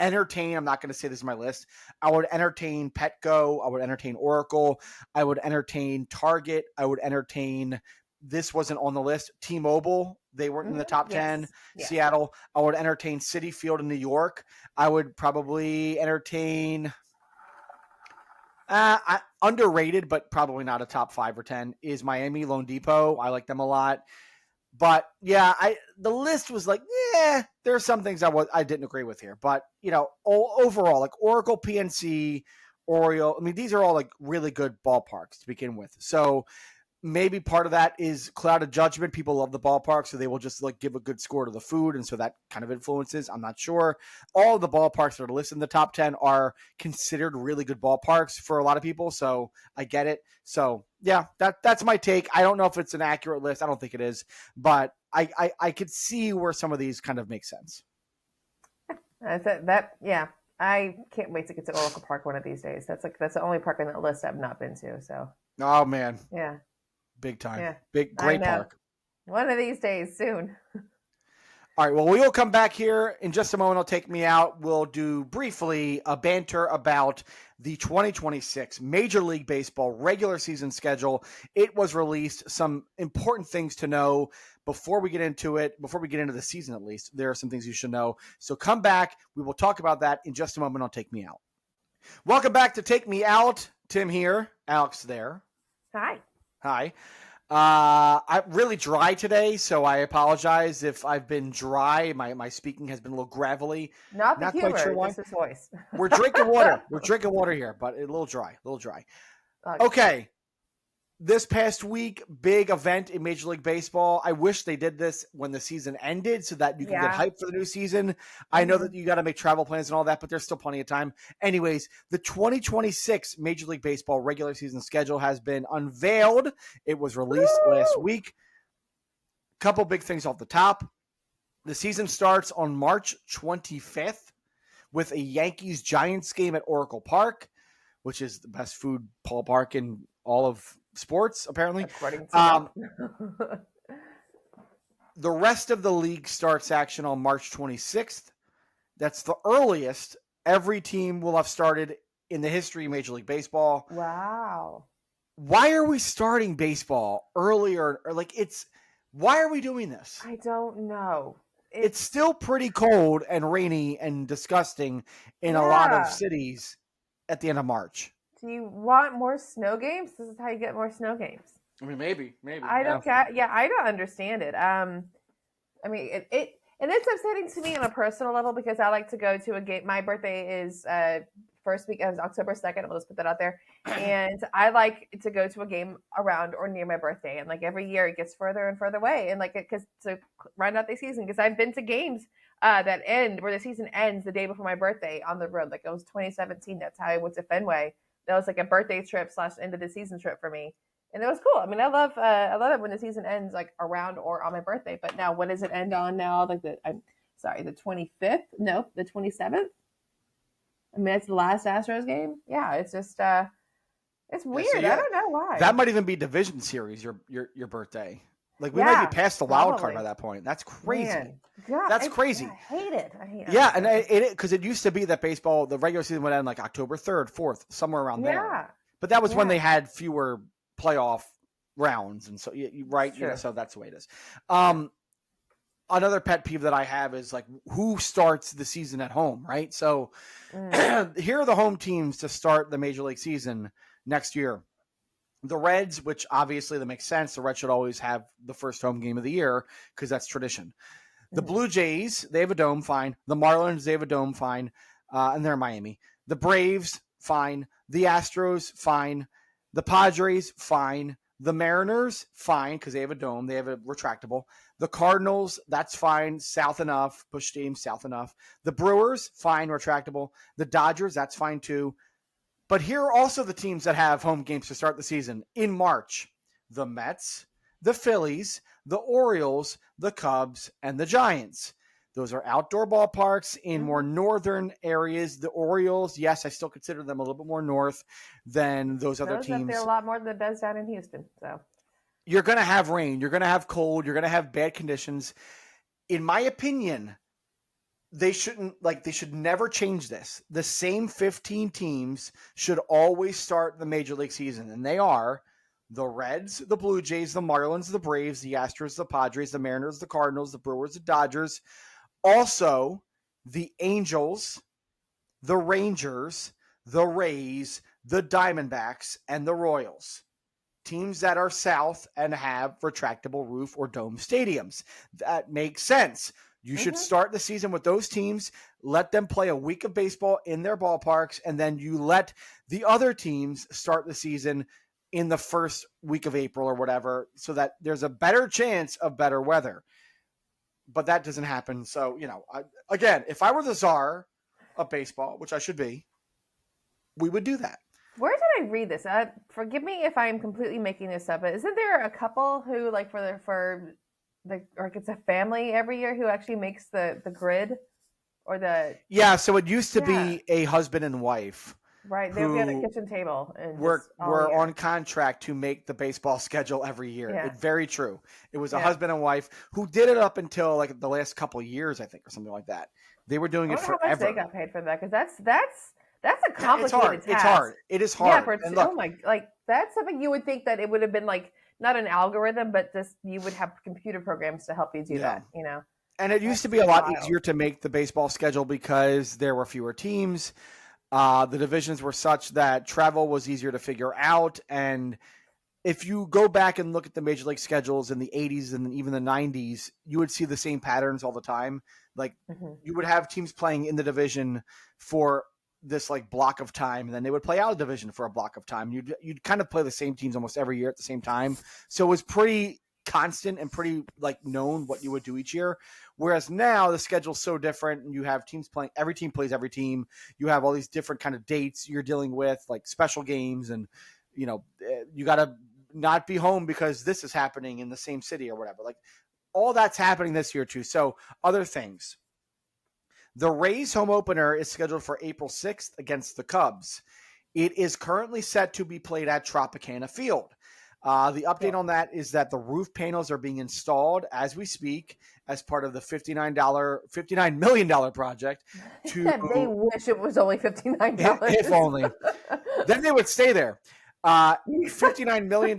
B: entertain. I'm not going to say this is my list. I would entertain Petco. I would entertain Oracle. I would entertain Target. I would entertain, this wasn't on the list, T-Mobile. They weren't in the top 10. Yes. Seattle. I would entertain Citi Field in New York. I would probably entertain Underrated, but probably not a top 5 or 10 is Miami Lone Depot. I like them a lot. But yeah, the list was like, there are some things I didn't agree with here. But overall, like Oracle, PNC, Oriole, I mean, these are all like really good ballparks to begin with. So maybe part of that is cloud of judgment. People love the ballpark, so they will just like give a good score to the food, and so that kind of influences. I'm not sure. All of the ballparks that are listed in the top 10 are considered really good ballparks for a lot of people, so I get it. So yeah, that's my take. I don't know if it's an accurate list. I don't think it is, but I could see where some of these kind of make sense.
A: Yeah. I can't wait to get to Oracle Park one of these days. That's the only park on that list I've not been to. So.
B: Oh man.
A: Yeah.
B: Big time.
A: Yeah.
B: Great park.
A: One of these days soon.
B: All right. Well, we will come back here in just a moment. I'll take me out. We'll do briefly a banter about the 2026 Major League Baseball regular season schedule. It was released. Some important things to know before we get into it, before we get into the season at least. There are some things you should know. So come back. We will talk about that in just a moment. I'll take me out. Welcome back to Take Me Out. Tim here. Alex there.
A: Hi.
B: I'm really dry today, so I apologize if I've been dry. My speaking has been a little gravelly.
A: Not quite sure why. Just his voice.
B: We're drinking water. We're drinking water here, but a little dry. Okay. This past week, big event in Major League Baseball. I wish they did this when the season ended so that you can get hyped for the new season. Mm-hmm. I know that you got to make travel plans and all that, but there's still plenty of time. Anyways, the 2026 Major League Baseball regular season schedule has been unveiled. It was released last week. Couple big things off the top. The season starts on March 25th with a Yankees-Giants game at Oracle Park, which is the best food ballpark in all of sports, apparently.
A: According to
B: the rest of the league starts action on March 26th. That's the earliest every team will have started in the history of Major League Baseball.
A: Wow.
B: Why are we starting baseball earlier? Why are we doing this?
A: I don't know.
B: It's still pretty cold and rainy and disgusting in a lot of cities at the end of March.
A: Do you want more snow games? This is how you get more snow games.
B: I mean, maybe.
A: I don't get. Yeah, I don't understand it. I mean, it's upsetting to me on a personal level because I like to go to a game. My birthday is first week of October 2nd. We'll just put that out there. And I like to go to a game around or near my birthday. And like every year, it gets further and further away. And like because to round out the season, because I've been to games that end where the season ends the day before my birthday on the road. Like it was 2017. That's how I went to Fenway. That was like a birthday trip / end of the season trip for me. And it was cool. I mean, I love it when the season ends like around or on my birthday. But now, when does it end on now? Like the 25th? No, the 27th. I mean, it's the last Astros game. Yeah, it's just it's weird. So I don't know why.
B: That might even be division series. Your birthday. Like we might be past the wild card by that point. That's crazy.
A: Man. God,
B: that's crazy.
A: I hate it.
B: Yeah, and it because it used to be that baseball, the regular season would end like October 3rd, 4th, somewhere around there. But that was when they had fewer playoff rounds, and so right,
A: sure.
B: So that's the way it is. Another pet peeve that I have is like who starts the season at home, right? So here are the home teams to start the Major League season next year. The Reds, which obviously that makes sense. The Reds should always have the first home game of the year because that's tradition. The Blue Jays, they have a dome, fine. The Marlins, they have a dome, fine. And they're in Miami. The Braves, fine. The Astros, fine. The Padres, fine. The Mariners, fine, because they have a dome. They have a retractable. The Cardinals, that's fine. South enough. Busch Stadium, south enough. The Brewers, fine, retractable. The Dodgers, that's fine too. But here are also the teams that have home games to start the season in March. The Mets, the Phillies, the Orioles, the Cubs, and the Giants. Those are outdoor ballparks in more northern areas. The Orioles, yes, I still consider them a little bit more north than those other teams.
A: They're a lot more than the does down in Houston. So
B: you're going to have rain. You're going to have cold. You're going to have bad conditions. In my opinion, they should never change this. The same 15 teams should always start the Major League season, and they are the Reds, the Blue Jays, the Marlins, the Braves, the Astros, the Padres, the Mariners, the Cardinals, the Brewers, the Dodgers. Also, the Angels, the Rangers, the Rays, the Diamondbacks and the Royals, teams that are south and have retractable roof or dome stadiums. That makes sense. You should start the season with those teams, let them play a week of baseball in their ballparks, and then you let the other teams start the season in the first week of April or whatever, so that there's a better chance of better weather. But that doesn't happen. So, again, if I were the czar of baseball, which I should be, we would do that.
A: Where did I read this? Forgive me if I'm completely making this up, but isn't there a couple who, like, or it's a family every year who actually makes the grid or the...
B: Yeah, so it used to be a husband and wife.
A: Right, they would be on a kitchen table. And
B: we're on contract to make the baseball schedule every year.
A: Yeah.
B: It's very true. It was a husband and wife who did it up until like the last couple of years, I think, or something like that. They were doing it forever.
A: How much they got paid for that? Because that's a complicated task.
B: It's hard. It is hard.
A: Yeah, that's something you would think that it would have been like not an algorithm, but just you would have computer programs to help you do that.
B: And it used to be a lot easier to make the baseball schedule because there were fewer teams. The divisions were such that travel was easier to figure out. And if you go back and look at the major league schedules in the 80s and even the 90s, you would see the same patterns all the time. Like you would have teams playing in the division for this like block of time, and then they would play out of division for a block of time. You'd kind of play the same teams almost every year at the same time. So it was pretty constant and pretty like known what you would do each year. Whereas now the schedule's so different, and you have teams playing, every team plays every team. You have all these different kind of dates you're dealing with, like special games, and you got to not be home because this is happening in the same city or whatever. Like all that's happening this year too. So other things. The Rays home opener is scheduled for April 6th against the Cubs. It is currently set to be played at Tropicana Field. The update on that is that the roof panels are being installed as we speak as part of the $59 million project.
A: They wish it was only $59.
B: If only. Then they would stay there. $59 million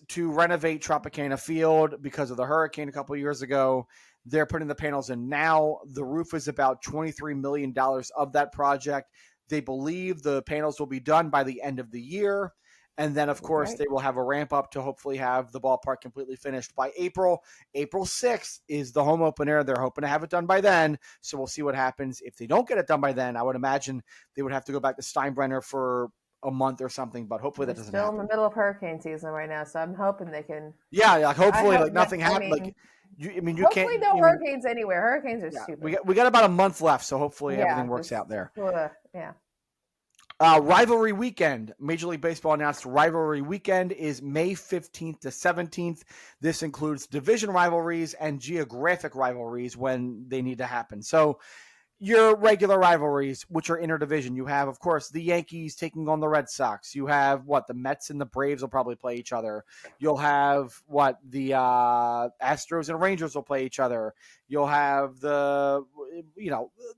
B: to renovate Tropicana Field because of the hurricane a couple of years ago. They're putting the panels in now. The roof is about $23 million of that project. They believe the panels will be done by the end of the year. And then, of course, they will have a ramp up to hopefully have the ballpark completely finished by April. April 6th is the home opener. They're hoping to have it done by then. So we'll see what happens. If they don't get it done by then, I would imagine they would have to go back to Steinbrenner for a month or something, but hopefully that doesn't happen.
A: Still in the middle of hurricane season right now, so I'm hoping they can.
B: Yeah, like hopefully nothing happens. You can't.
A: Hopefully no hurricanes anywhere. Hurricanes are stupid.
B: We got about a month left, so hopefully everything works out there.
A: Yeah.
B: Rivalry weekend. Major League Baseball announced rivalry weekend is May 15th to 17th. This includes division rivalries and geographic rivalries when they need to happen. So your regular rivalries, which are interdivision, you have, of course, the Yankees taking on the Red Sox. You have the Mets and the Braves will probably play each other. You'll have the Astros and Rangers will play each other. You'll have the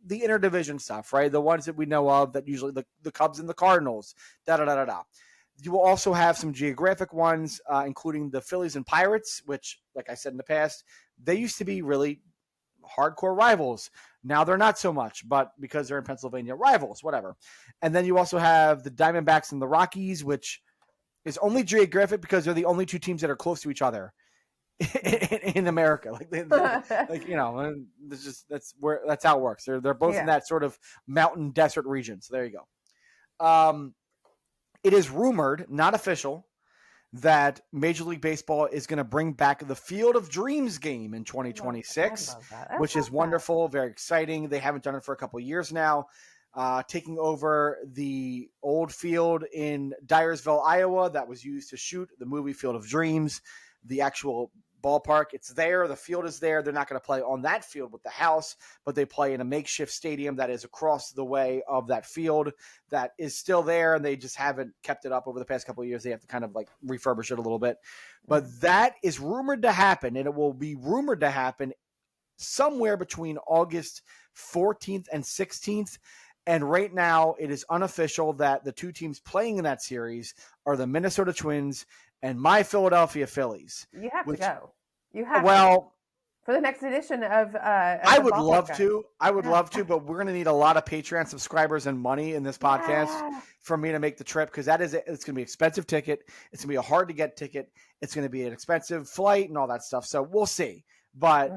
B: interdivision stuff, right? The ones that we know of that usually the Cubs and the Cardinals, da-da-da-da-da. You will also have some geographic ones, including the Phillies and Pirates, which, like I said in the past, they used to be really hardcore rivals. Now they're not so much, but because they're in Pennsylvania, rivals, whatever. And then you also have the Diamondbacks and the Rockies, which is only geographic because they're the only two teams that are close to each other in America. That's how it works. They're both in that sort of mountain desert region. So there you go. It is rumored, not official, that Major League Baseball is going to bring back the Field of Dreams game in 2026, which is wonderful, very exciting. They haven't done it for a couple of years now. Taking over the old field in Dyersville, Iowa, that was used to shoot the movie Field of Dreams. The actual ballpark, it's there. The field is there. They're not going to play on that field with the house, but they play in a makeshift stadium that is across the way of that field that is still there, and they just haven't kept it up over the past couple of years. They have to kind of like refurbish it a little bit. But that is rumored to happen, and it will be rumored to happen somewhere between August 14th and 16th. And right now, it is unofficial that the two teams playing in that series are the Minnesota Twins and my Philadelphia Phillies.
A: You have to go. You have
B: to.
A: for the next edition of
B: I would love
A: Ballpark.
B: to. I would love to, but we're going to need a lot of Patreon subscribers and money in this podcast for me to make the trip, because it's going to be an expensive ticket. It's going to be a hard to get ticket. It's going to be an expensive flight and all that stuff. So we'll see. But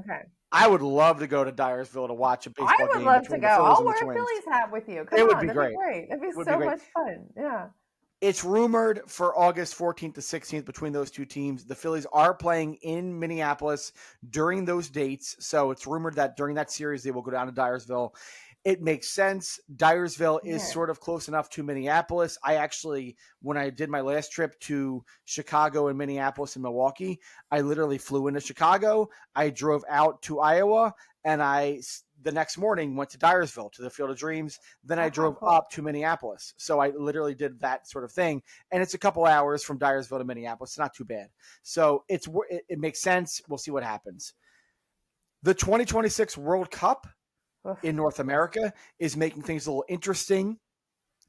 B: I would love to go to Dyersville to watch a baseball game.
A: I would love to go. I'll wear a Phillies hat with you. Come
B: it
A: on,
B: would be
A: that'd
B: great.
A: Be great. That'd be so much fun. Yeah.
B: It's rumored for August 14th to 16th between those two teams. The Phillies are playing in Minneapolis during those dates. So it's rumored that during that series, they will go down to Dyersville. It makes sense. Dyersville is sort of close enough to Minneapolis. I actually, when I did my last trip to Chicago and Minneapolis and Milwaukee, I literally flew into Chicago. I drove out to Iowa, and the next morning went to Dyersville, to the Field of Dreams. Then I drove up to Minneapolis. So I literally did that sort of thing. And it's a couple hours from Dyersville to Minneapolis. It's not too bad. So it makes sense. We'll see what happens. The 2026 World Cup in North America is making things a little interesting.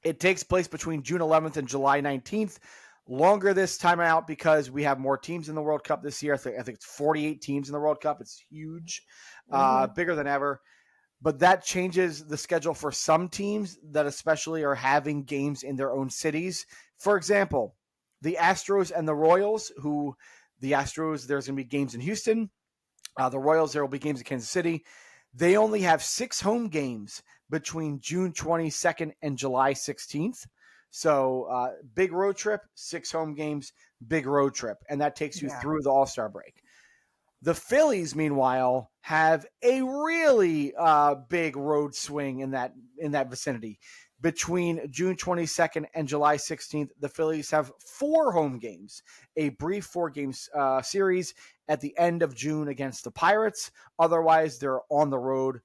B: It takes place between June 11th and July 19th. Longer this time out because we have more teams in the World Cup this year. I think it's 48 teams in the World Cup. It's huge, bigger than ever. But that changes the schedule for some teams that especially are having games in their own cities. For example, the Astros and the Royals, the Astros, there's going to be games in Houston. The Royals, there will be games in Kansas City. They only have 6 home games between June 22nd and July 16th. So big road trip, 6 home games, big road trip. And that takes you through the All-Star break. The Phillies, meanwhile, have a really big road swing in that vicinity. Between June 22nd and July 16th, the Phillies have 4 home games, a brief 4-game series at the end of June against the Pirates. Otherwise, they're on the road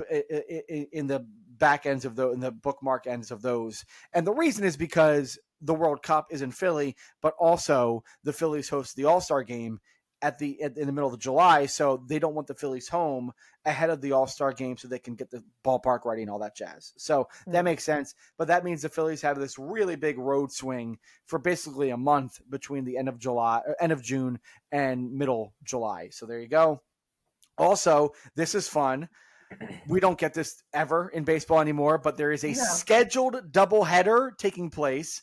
B: in the back ends of in the bookmark ends of those. And the reason is because the World Cup is in Philly, but also the Phillies host the All-Star game in the middle of July, so they don't want the Phillies home ahead of the All-Star game so they can get the ballpark ready and all that jazz. So that makes sense, but that means the Phillies have this really big road swing for basically a month between the end of June and middle July. So there you go. Also, this is fun. We don't get this ever in baseball anymore, but there is a scheduled doubleheader taking place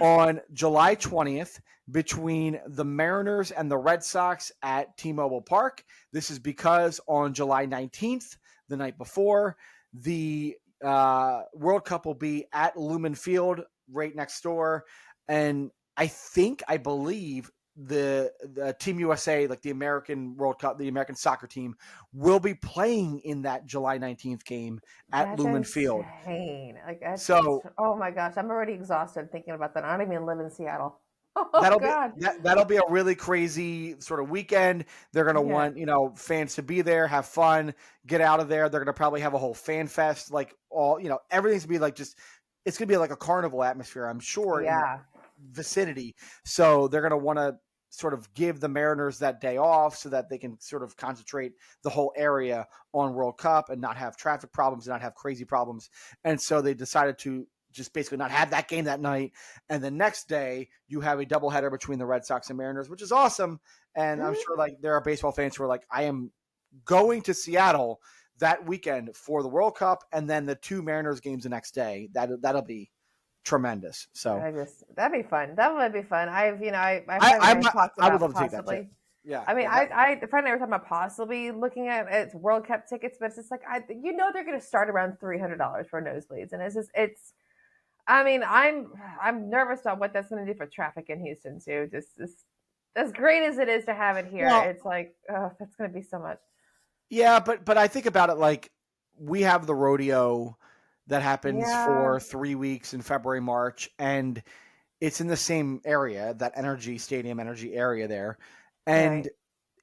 B: on July 20th between the Mariners and the Red Sox at T-Mobile Park. This is because on July 19th, the night before, the World Cup will be at Lumen Field right next door. And I believe the Team USA, like the American World Cup, the American soccer team, will be playing in that July 19th game at Lumen Field.
A: Oh my gosh, I'm already exhausted thinking about that. I don't even live in Seattle.
B: That'll be a really crazy sort of weekend. They're going to want, fans to be there, have fun, get out of there. They're going to probably have a whole fan fest, like everything's going to be like it's going to be like a carnival atmosphere, I'm sure.
A: Yeah.
B: Vicinity. So they're going to want to sort of give the Mariners that day off so that they can sort of concentrate the whole area on World Cup and not have traffic problems and not have crazy problems. And so they decided to just basically not have that game that night. And the next day you have a doubleheader between the Red Sox and Mariners, which is awesome. And I'm sure there are baseball fans who are like, I am going to Seattle that weekend for the World Cup. And then the 2 Mariners games the next day. That'll be tremendous. So
A: that'd be fun. That would be fun. I
B: would love to take that too. Yeah.
A: I mean, the friend and I were talking about possibly looking at World Cup tickets, but it's just like, they're going to start around $300 for nosebleeds. And I'm nervous about what that's going to do for traffic in Houston too. Just as great as it is to have it here, it's like, that's going to be so much.
B: Yeah. But I think about it like we have the rodeo that happens for 3 weeks in February, March, and it's in the same area, that energy area there. And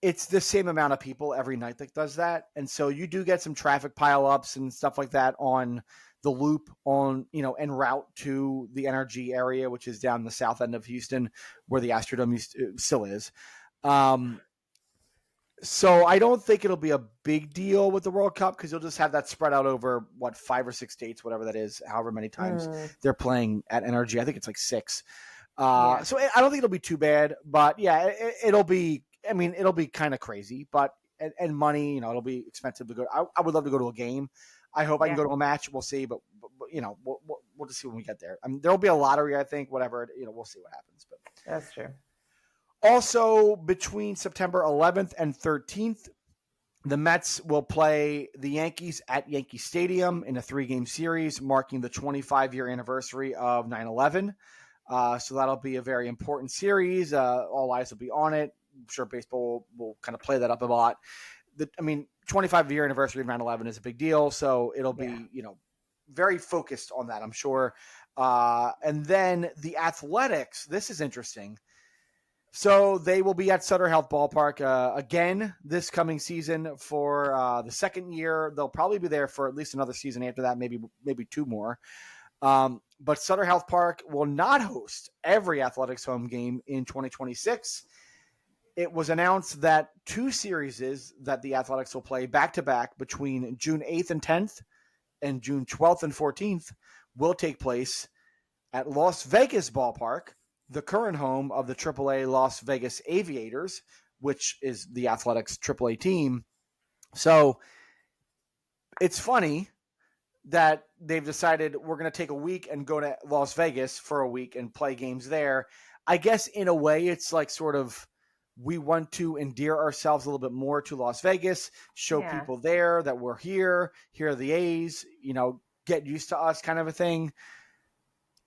B: it's the same amount of people every night that does that. And so you do get some traffic pileups and stuff like that on the loop en route to the energy area, which is down the south end of Houston where the Astrodome still is. So I don't think it'll be a big deal with the World Cup because you'll just have that spread out over 5 or 6 dates, whatever that is, however many times they're playing at Energy. I think it's like 6. So I don't think it'll be too bad, but it'll be kind of crazy, but and money. It'll be expensive to go. I would love to go to a game. I hope I can go to a match. We'll see, but we'll just see when we get there. There'll be a lottery, I think. Whatever, we'll see what happens. But
A: that's true.
B: Also, between September 11th and 13th, the Mets will play the Yankees at Yankee Stadium in a 3-game series, marking the 25-year anniversary of 9/11. So that'll be a very important series. All eyes will be on it. I'm sure baseball will kind of play that up a lot. 25-year anniversary of 9/11 is a big deal, so it'll be, very focused on that, I'm sure. And then the Athletics, this is interesting. So they will be at Sutter Health Ballpark again this coming season for the second year. They'll probably be there for at least another season after that, maybe 2 more. But Sutter Health Park will not host every Athletics home game in 2026. It was announced that 2 series that the Athletics will play back-to-back between June 8th and 10th and June 12th and 14th will take place at Las Vegas Ballpark, the current home of the AAA Las Vegas Aviators, which is the Athletics AAA team. So it's funny that they've decided we're going to take a week and go to Las Vegas for a week and play games there. I guess in a way it's like sort of we want to endear ourselves a little bit more to Las Vegas, show people there that we're here are the A's, get used to us kind of a thing.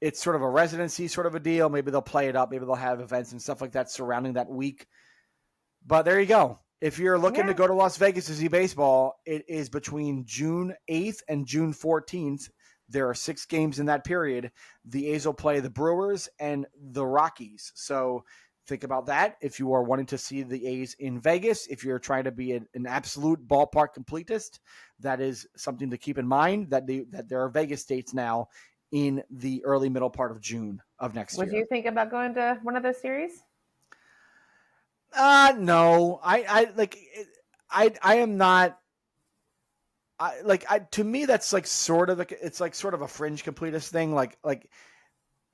B: It's sort of a residency sort of a deal. Maybe they'll play it up. Maybe they'll have events and stuff like that surrounding that week. But there you go. If you're looking to go to Las Vegas to see baseball, it is between June 8th and June 14th. There are 6 games in that period. The A's will play the Brewers and the Rockies. So think about that. If you are wanting to see the A's in Vegas, if you're trying to be an absolute ballpark completist, that is something to keep in mind, that there are Vegas dates now in the early middle part of June of next year.
A: Would you think about going to one of those series?
B: No. I am not. To me, that's like sort of it's like sort of a fringe completist thing. Like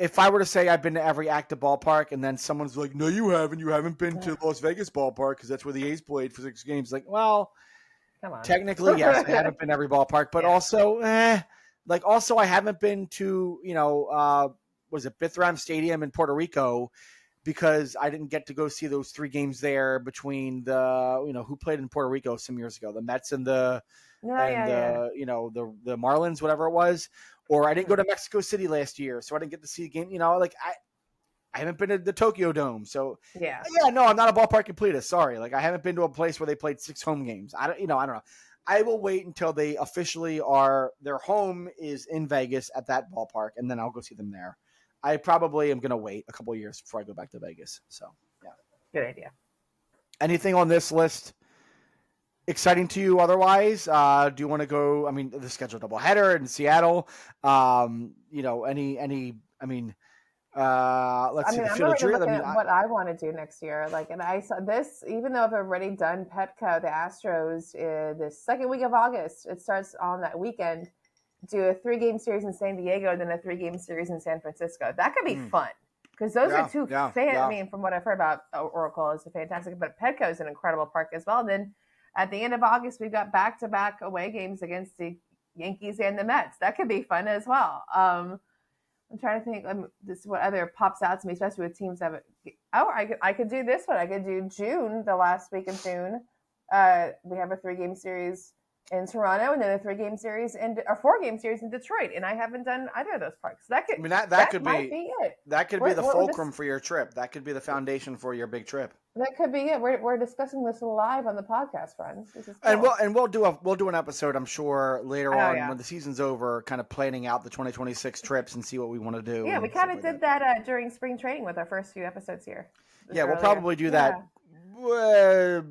B: if I were to say I've been to every active ballpark, and then someone's like, "No, you haven't. You haven't been to Las Vegas Ballpark because that's where the A's played for 6 games." Like, well,
A: come on.
B: Technically, yes, I haven't been to every ballpark, but also, also I haven't been to was it Bithram Stadium in Puerto Rico, because I didn't get to go see those 3 games there between the who played in Puerto Rico some years ago, the Mets and the the Marlins, whatever it was. Or I didn't go to Mexico City last year, so I didn't get to see a game. I haven't been to the Tokyo Dome, so no, I'm not a ballpark completist. Sorry, I haven't been to a place where they played 6 home games. I don't know. I will wait until they officially their home is in Vegas at that ballpark, and then I'll go see them there. I probably am going to wait a couple of years before I go back to Vegas. So, yeah.
A: Good idea. Anything
B: on this list exciting to you otherwise? Do you want to go? The scheduled doubleheader in Seattle. Let's see.
A: I'm already looking at what I want to do next year. And I saw this, even though I've already done Petco, the Astros, the second week of August, it starts on that weekend. Do a 3-game series in San Diego, then a 3-game series in San Francisco. That could be fun, because those are 2 from what I've heard about Oracle, is fantastic. But Petco is an incredible park as well. And then at the end of August, we've got back-to-back away games against the Yankees and the Mets. That could be fun as well. I'm trying to think. This what other pops out to me, especially with teams that. I could do this one. I could do June, the last week of June. We have a 3-game series in Toronto, and then a 3-game series or 4-game series in Detroit. And I haven't done either of those parks. That could. That could be it.
B: That could be the fulcrum for your trip. That could be the foundation for your big trip.
A: That could be it. We're discussing this live on the podcast, friends. This is cool.
B: And we'll do an episode, I'm sure, later on when the season's over, kind of planning out the 2026 trips and see what we want to do.
A: Yeah, we kind of did that during spring training with our first few episodes here.
B: Yeah, we'll probably do that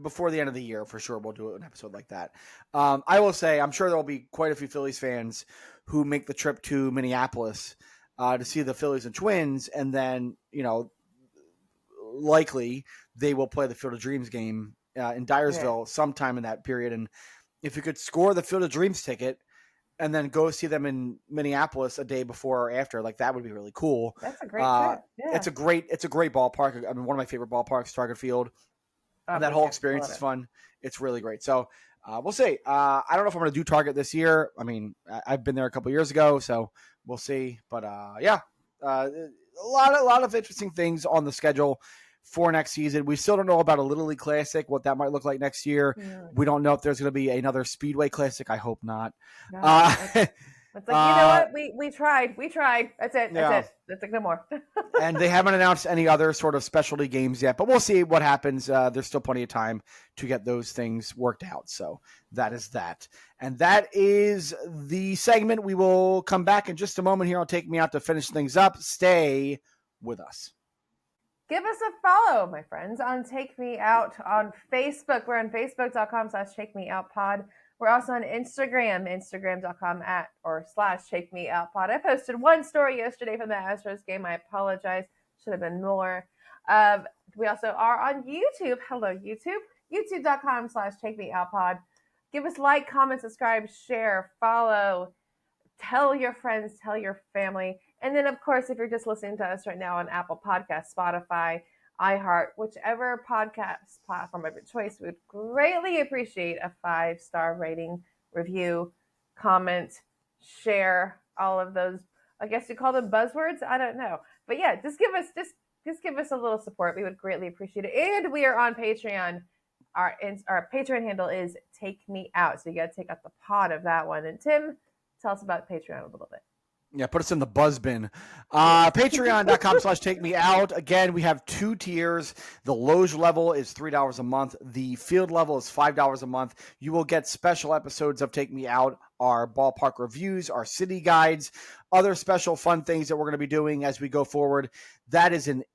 B: before the end of the year for sure. We'll do an episode like that. I will say, I'm sure there will be quite a few Phillies fans who make the trip to Minneapolis to see the Phillies and Twins, and then likely they will play the Field of Dreams game in Dyersville sometime in that period. And if you could score the Field of Dreams ticket and then go see them in Minneapolis a day before or after, that would be really cool.
A: That's a great trip. Yeah.
B: It's a great ballpark. One of my favorite ballparks, Target Field. And that whole experience is fun. It's really great. So we'll see. I don't know if I'm going to do Target this year. I mean, I've been there a couple years ago, so we'll see. But yeah, a lot of interesting things on the schedule for next season. We still don't know about a Little League Classic, what that might look like next year. Yeah. We don't know if there's going to be another Speedway Classic. I hope not.
A: No, it's like, you know what? We tried. That's it. That's it. That's like no more.
B: And they haven't announced any other sort of specialty games yet, but we'll see what happens. There's still plenty of time to get those things worked out. So that is that. And that is the segment. We will come back in just a moment here. I'll take me out to finish things up. Stay with us.
A: Give us a follow, my friends, on Take Me Out on Facebook. We're on facebook.com/TakeMeOutPod. We're also on Instagram, instagram.com/TakeMeOutPod. I posted one story yesterday from the Astros game. I apologize. Should have been more. We also are on YouTube. Hello, YouTube. YouTube.com/TakeMeOutPod. Give us like, comment, subscribe, share, follow. Tell your friends, tell your family. And then, of course, if you're just listening to us right now on Apple Podcasts, Spotify, iHeart, whichever podcast platform of your choice, we would greatly appreciate a 5-star rating, review, comment, share, all of those. I guess you call them buzzwords. I don't know. But yeah, just give us a little support. We would greatly appreciate it. And we are on Patreon. Our Patreon handle is Take Me Out. So you got to take out the pod of that one. And Tim, tell us about Patreon a little bit.
B: Yeah, put us in the buzz bin. Patreon.com/TakeMeOut. Again, we have 2 tiers. The Loge level is $3 a month. The field level is $5 a month. You will get special episodes of Take Me Out, our ballpark reviews, our city guides, other special fun things that we're going to be doing as we go forward. That is in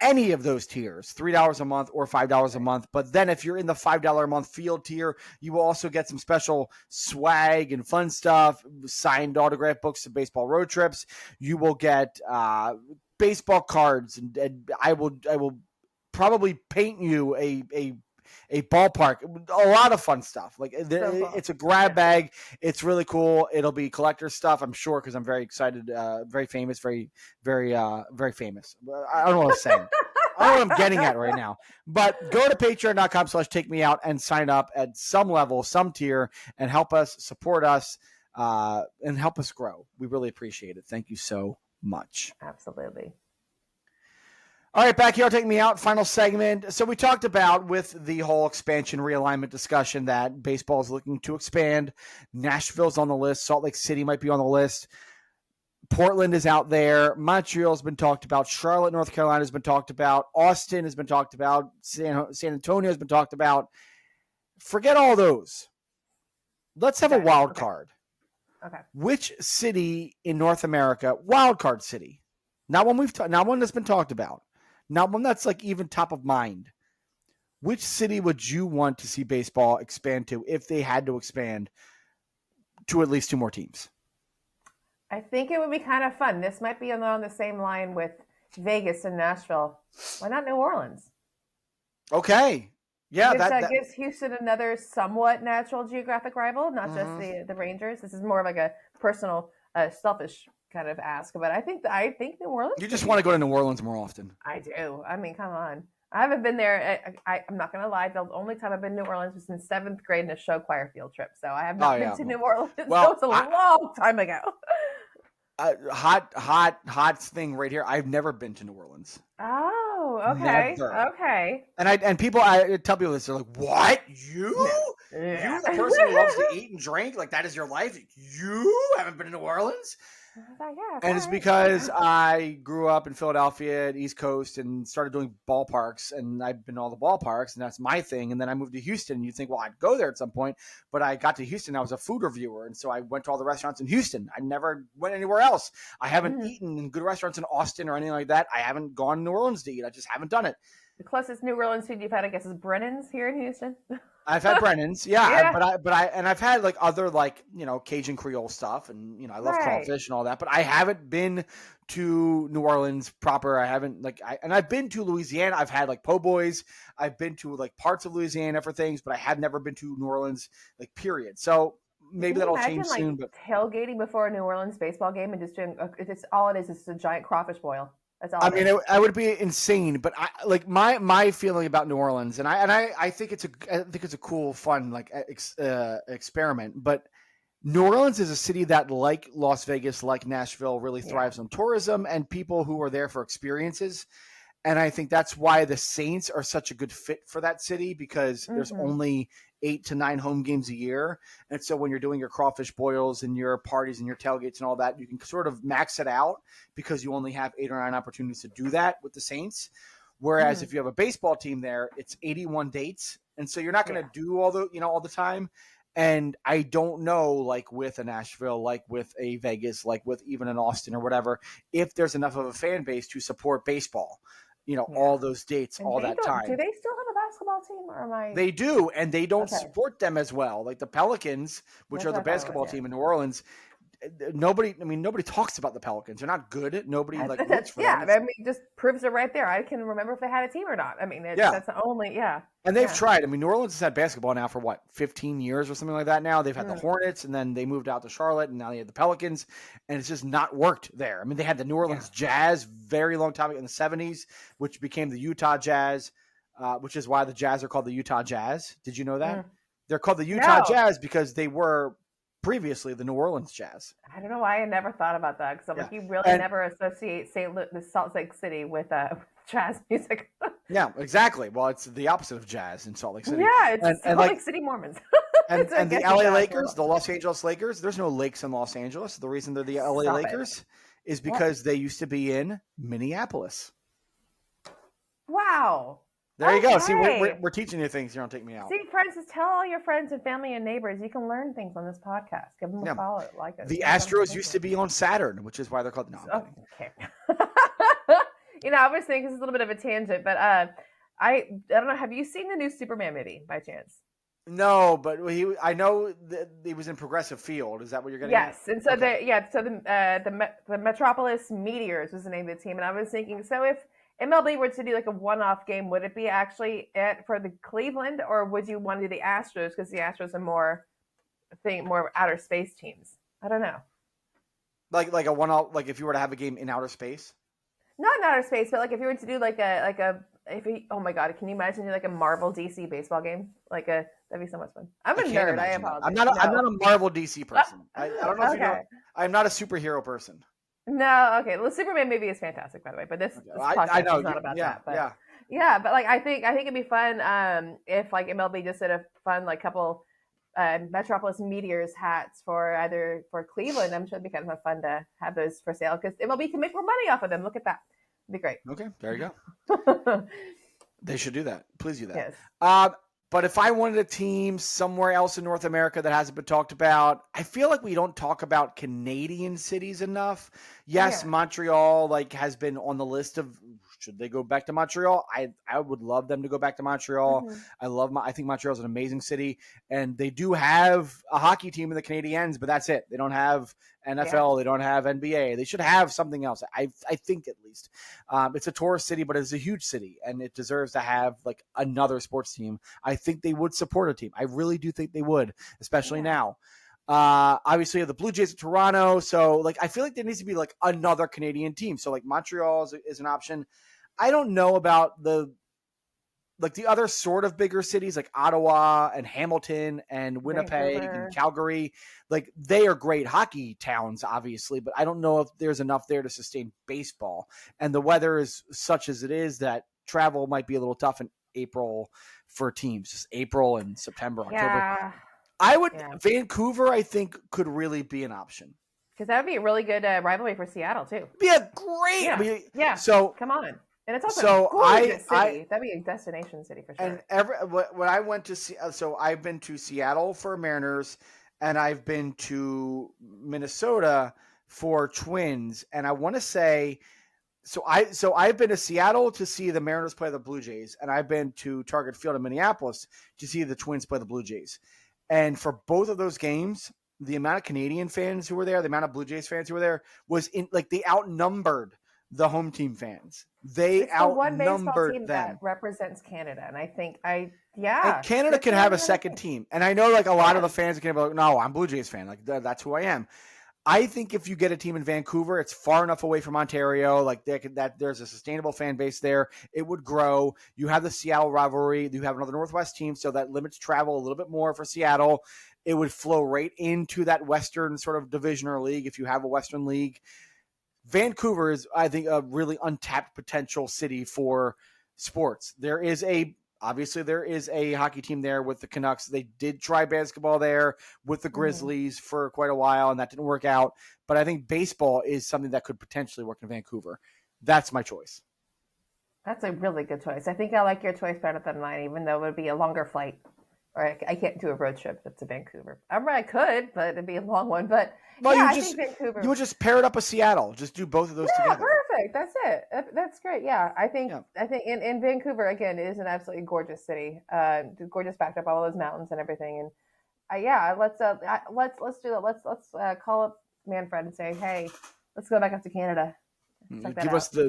B: any of those tiers, $3 a month or $5 a month. But then if you're in the $5 a month field tier, you will also get some special swag and fun stuff, signed autograph books and baseball road trips. You will get baseball cards, and I will probably paint you a ballpark, a lot of fun stuff. Like it's a grab bag. It's really cool. It'll be collector stuff, I'm sure, because I'm very excited. Very famous, very famous. I don't know what I'm saying. I don't know what I'm getting at right now. But go to patreon.com/TakeMeOut and sign up at some level, some tier, and help us support us and help us grow. We really appreciate it. Thank you so much.
A: Absolutely.
B: All right, back here, Take Me Out, final segment. So we talked about with the whole expansion realignment discussion that baseball is looking to expand. Nashville's on the list. Salt Lake City might be on the list. Portland is out there. Montreal's been talked about. Charlotte, North Carolina has been talked about. Austin has been talked about. San Antonio has been talked about. Forget all those. Let's have a wild card.
A: Okay.
B: Which city in North America, wild card city, not one not one that's been talked about, not one that's like even top of mind. Which city would you want to see baseball expand to if they had to expand to at least 2 more teams?
A: I think it would be kind of fun. This might be on the same line with Vegas and Nashville. Why not New Orleans?
B: Okay. Yeah.
A: That gives Houston another somewhat natural geographic rival, not just the Rangers. This is more of like a personal, selfish kind of ask, but I think New Orleans.
B: You just want to go to New Orleans more often.
A: I do. I mean, come on. I haven't been there. I'm not going to lie. The only time I've been to New Orleans was in 7th grade in a show choir field trip. So I have not been to New Orleans. Well, so it's a long time ago.
B: Hot thing right here. I've never been to New Orleans.
A: Oh, okay. Never. Okay.
B: And people, I tell people this, they're like, what? You? Yeah. You're the person who loves to eat and drink? Like that is your life? You haven't been to New Orleans? And it's because I grew up in Philadelphia at East Coast and started doing ballparks, and I've been to all the ballparks, and that's my thing. And then I moved to Houston, and you think, well, I'd go there at some point. But I got to Houston, I was a food reviewer, and so I went to all the restaurants in Houston. I never went anywhere else. I haven't eaten in good restaurants in Austin or anything like that. I haven't gone to New Orleans to eat. I just haven't done it.
A: The closest New Orleans food you've had, I guess, is Brennan's here in Houston.
B: I've had Brennan's, yeah. But I've had like other Cajun Creole stuff, and I love crawfish and all that. But I haven't been to New Orleans proper. I haven't and I've been to Louisiana. I've had like po' boys. I've been to like parts of Louisiana for things, but I have never been to New Orleans, period. So maybe that'll change soon. But
A: tailgating before a New Orleans baseball game and just doing all it is a giant crawfish boil. That's all.
B: I mean, I would be insane, but my feeling about New Orleans, and I think it's a cool, fun experiment. But New Orleans is a city that, like Las Vegas, like Nashville, really thrives on tourism and people who are there for experiences. And I think that's why the Saints are such a good fit for that city, because there's only 8 to 9 home games a year. And so when you're doing your crawfish boils and your parties and your tailgates and all that, you can sort of max it out because you only have 8 or 9 opportunities to do that with the Saints. Whereas if you have a baseball team there, it's 81 dates. And so you're not going to do all the time. And I don't know, like with a Nashville, like with a Vegas, like with even an Austin or whatever, if there's enough of a fan base to support baseball. All those dates, and all that time.
A: Do they still have a basketball team, or am I?
B: They do, and they don't support them as well. Like the Pelicans, which are the basketball team in New Orleans. Nobody talks about the Pelicans. They're not good. Nobody roots for them.
A: I mean, just proves it right there. I can remember if they had a team or not. I mean, that's the only,
B: And they've tried. I mean, New Orleans has had basketball now for 15 years or something like that now. They've had the Hornets, and then they moved out to Charlotte, and now they have the Pelicans, and it's just not worked there. I mean, they had the New Orleans Jazz very long time ago in the 70s, which became the Utah Jazz, which is why the Jazz are called the Utah Jazz. Did you know that? They're called the Utah Jazz because they were previously the New Orleans Jazz.
A: I don't know why I never thought about that, because I'm like, you really never associate the Salt Lake City with jazz music.
B: Yeah, exactly. Well, it's the opposite of jazz in Salt Lake City.
A: Yeah, it's Salt Lake City Mormons.
B: and the LA Lakers, the Los Angeles Lakers, there's no lakes in Los Angeles. The reason they're the LA Lakers is because they used to be in Minneapolis.
A: Wow.
B: There you go. See, we're teaching you things. You don't take me out.
A: See, friends, just tell all your friends and family and neighbors. You can learn things on this podcast. Give them a follow, like us.
B: The Astros used to be on Saturn, which is why they're called. No,
A: okay. I was thinking this is a little bit of a tangent, but I don't know. Have you seen the new Superman movie by chance?
B: No, but I know that he was in Progressive Field. Is that what you're getting?
A: Yes, and so the Metropolis Meteors was the name of the team, and I was thinking, so if MLB were to do like a one-off game, would it be actually for the Cleveland, or would you want to do the Astros because the Astros are more outer space teams? I don't know.
B: Like a one-off, like if you were to have a game in outer space.
A: Not in outer space, but like if you were to do oh my god, can you imagine like a Marvel DC baseball game? That'd be so much fun. I'm a nerd. I apologize.
B: I'm not a Marvel DC person. I don't know if you know. I'm not a superhero person.
A: No, okay. Well, the Superman movie is fantastic, by the way, but this podcast is not about that. But but I think it'd be fun if like MLB just did a fun couple Metropolis Meteors hats for Cleveland. I'm sure it'd be kind of fun to have those for sale because MLB can make more money off of them. Look at that. It'd be great.
B: Okay, there you go. They should do that. Please do that.
A: Yes.
B: But if I wanted a team somewhere else in North America that hasn't been talked about, I feel like we don't talk about Canadian cities enough. Yes, Montreal has been on the list of should they go back to Montreal. I would love them to go back to Montreal. I think Montreal is an amazing city, and they do have a hockey team in the Canadiens, but that's it. They don't have NFL. They don't have NBA. They should have something else. I think at least it's a tourist city, but it's a huge city, and it deserves to have another sports team. I think they would support a team. I really do think they would, especially now. Obviously, you have the Blue Jays of Toronto, so I feel like there needs to be another Canadian team. So Montreal is an option. I don't know about the other sort of bigger cities like Ottawa and Hamilton and Winnipeg and Calgary. They are great hockey towns, obviously, but I don't know if there's enough there to sustain baseball. And the weather is such as it is that travel might be a little tough in April for teams, just April and September, October. Vancouver, I think, could really be an option.
A: Because that would be a really good rivalry for Seattle, too.
B: Yeah, great.
A: Yeah.
B: So
A: come on. And it's also a gorgeous city. That'd be a destination city for sure.
B: And when I went to so I've been to Seattle for Mariners, and I've been to Minnesota for Twins, and I want to say, I've been to Seattle to see the Mariners play the Blue Jays, and I've been to Target Field in Minneapolis to see the Twins play the Blue Jays. And for both of those games, the amount of Canadian fans who were there, the amount of Blue Jays fans who were there was they outnumbered the home team fans. They outnumbered them.
A: That represents Canada, and I think And
B: Canada can have a second team, and I know a lot of the fans can be no, I'm Blue Jays fan. That's who I am. I think if you get a team in Vancouver, it's far enough away from Ontario, like that there's a sustainable fan base there. It would grow. You have the Seattle rivalry. You have another Northwest team, so that limits travel a little bit more for Seattle. It would flow right into that Western sort of division or league if you have a Western league. Vancouver is, I think, a really untapped potential city for sports. Obviously, there is a hockey team there with the Canucks. They did try basketball there with the Grizzlies for quite a while, and that didn't work out. But I think baseball is something that could potentially work in Vancouver. That's my choice.
A: That's a really good choice. I think I like your choice better than mine, even though it would be a longer flight. Or I can't do a road trip to Vancouver. I could, but it'd be a long one. But I think Vancouver.
B: You would just pair it up with Seattle. Just do both of those together.
A: Perfect. That's it. That's great. Yeah, I think in Vancouver again, it is an absolutely gorgeous city. Gorgeous backdrop, all those mountains and everything. And let's do that. Let's call up Manfred and say, hey, let's go back up to Canada.
B: Give us the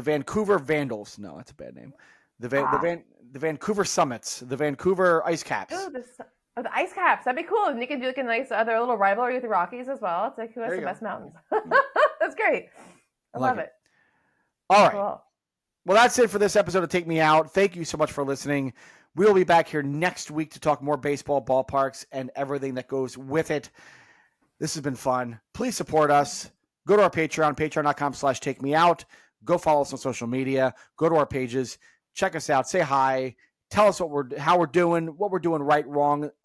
B: Vancouver Vandals. No, that's a bad name. The Vancouver Summits, the Vancouver Ice Caps.
A: Oh, the Ice Caps. That'd be cool. And you can do like a nice other little rivalry with the Rockies as well. It's like who has the best mountains. That's great. I love it.
B: All right. Cool. Well, that's it for this episode of Take Me Out. Thank you so much for listening. We'll be back here next week to talk more baseball, ballparks, and everything that goes with it. This has been fun. Please support us. Go to our Patreon, patreon.com/takemeout. Go follow us on social media. Go to our pages. Check us out. Say hi. Tell us how we're doing, what we're doing right, wrong,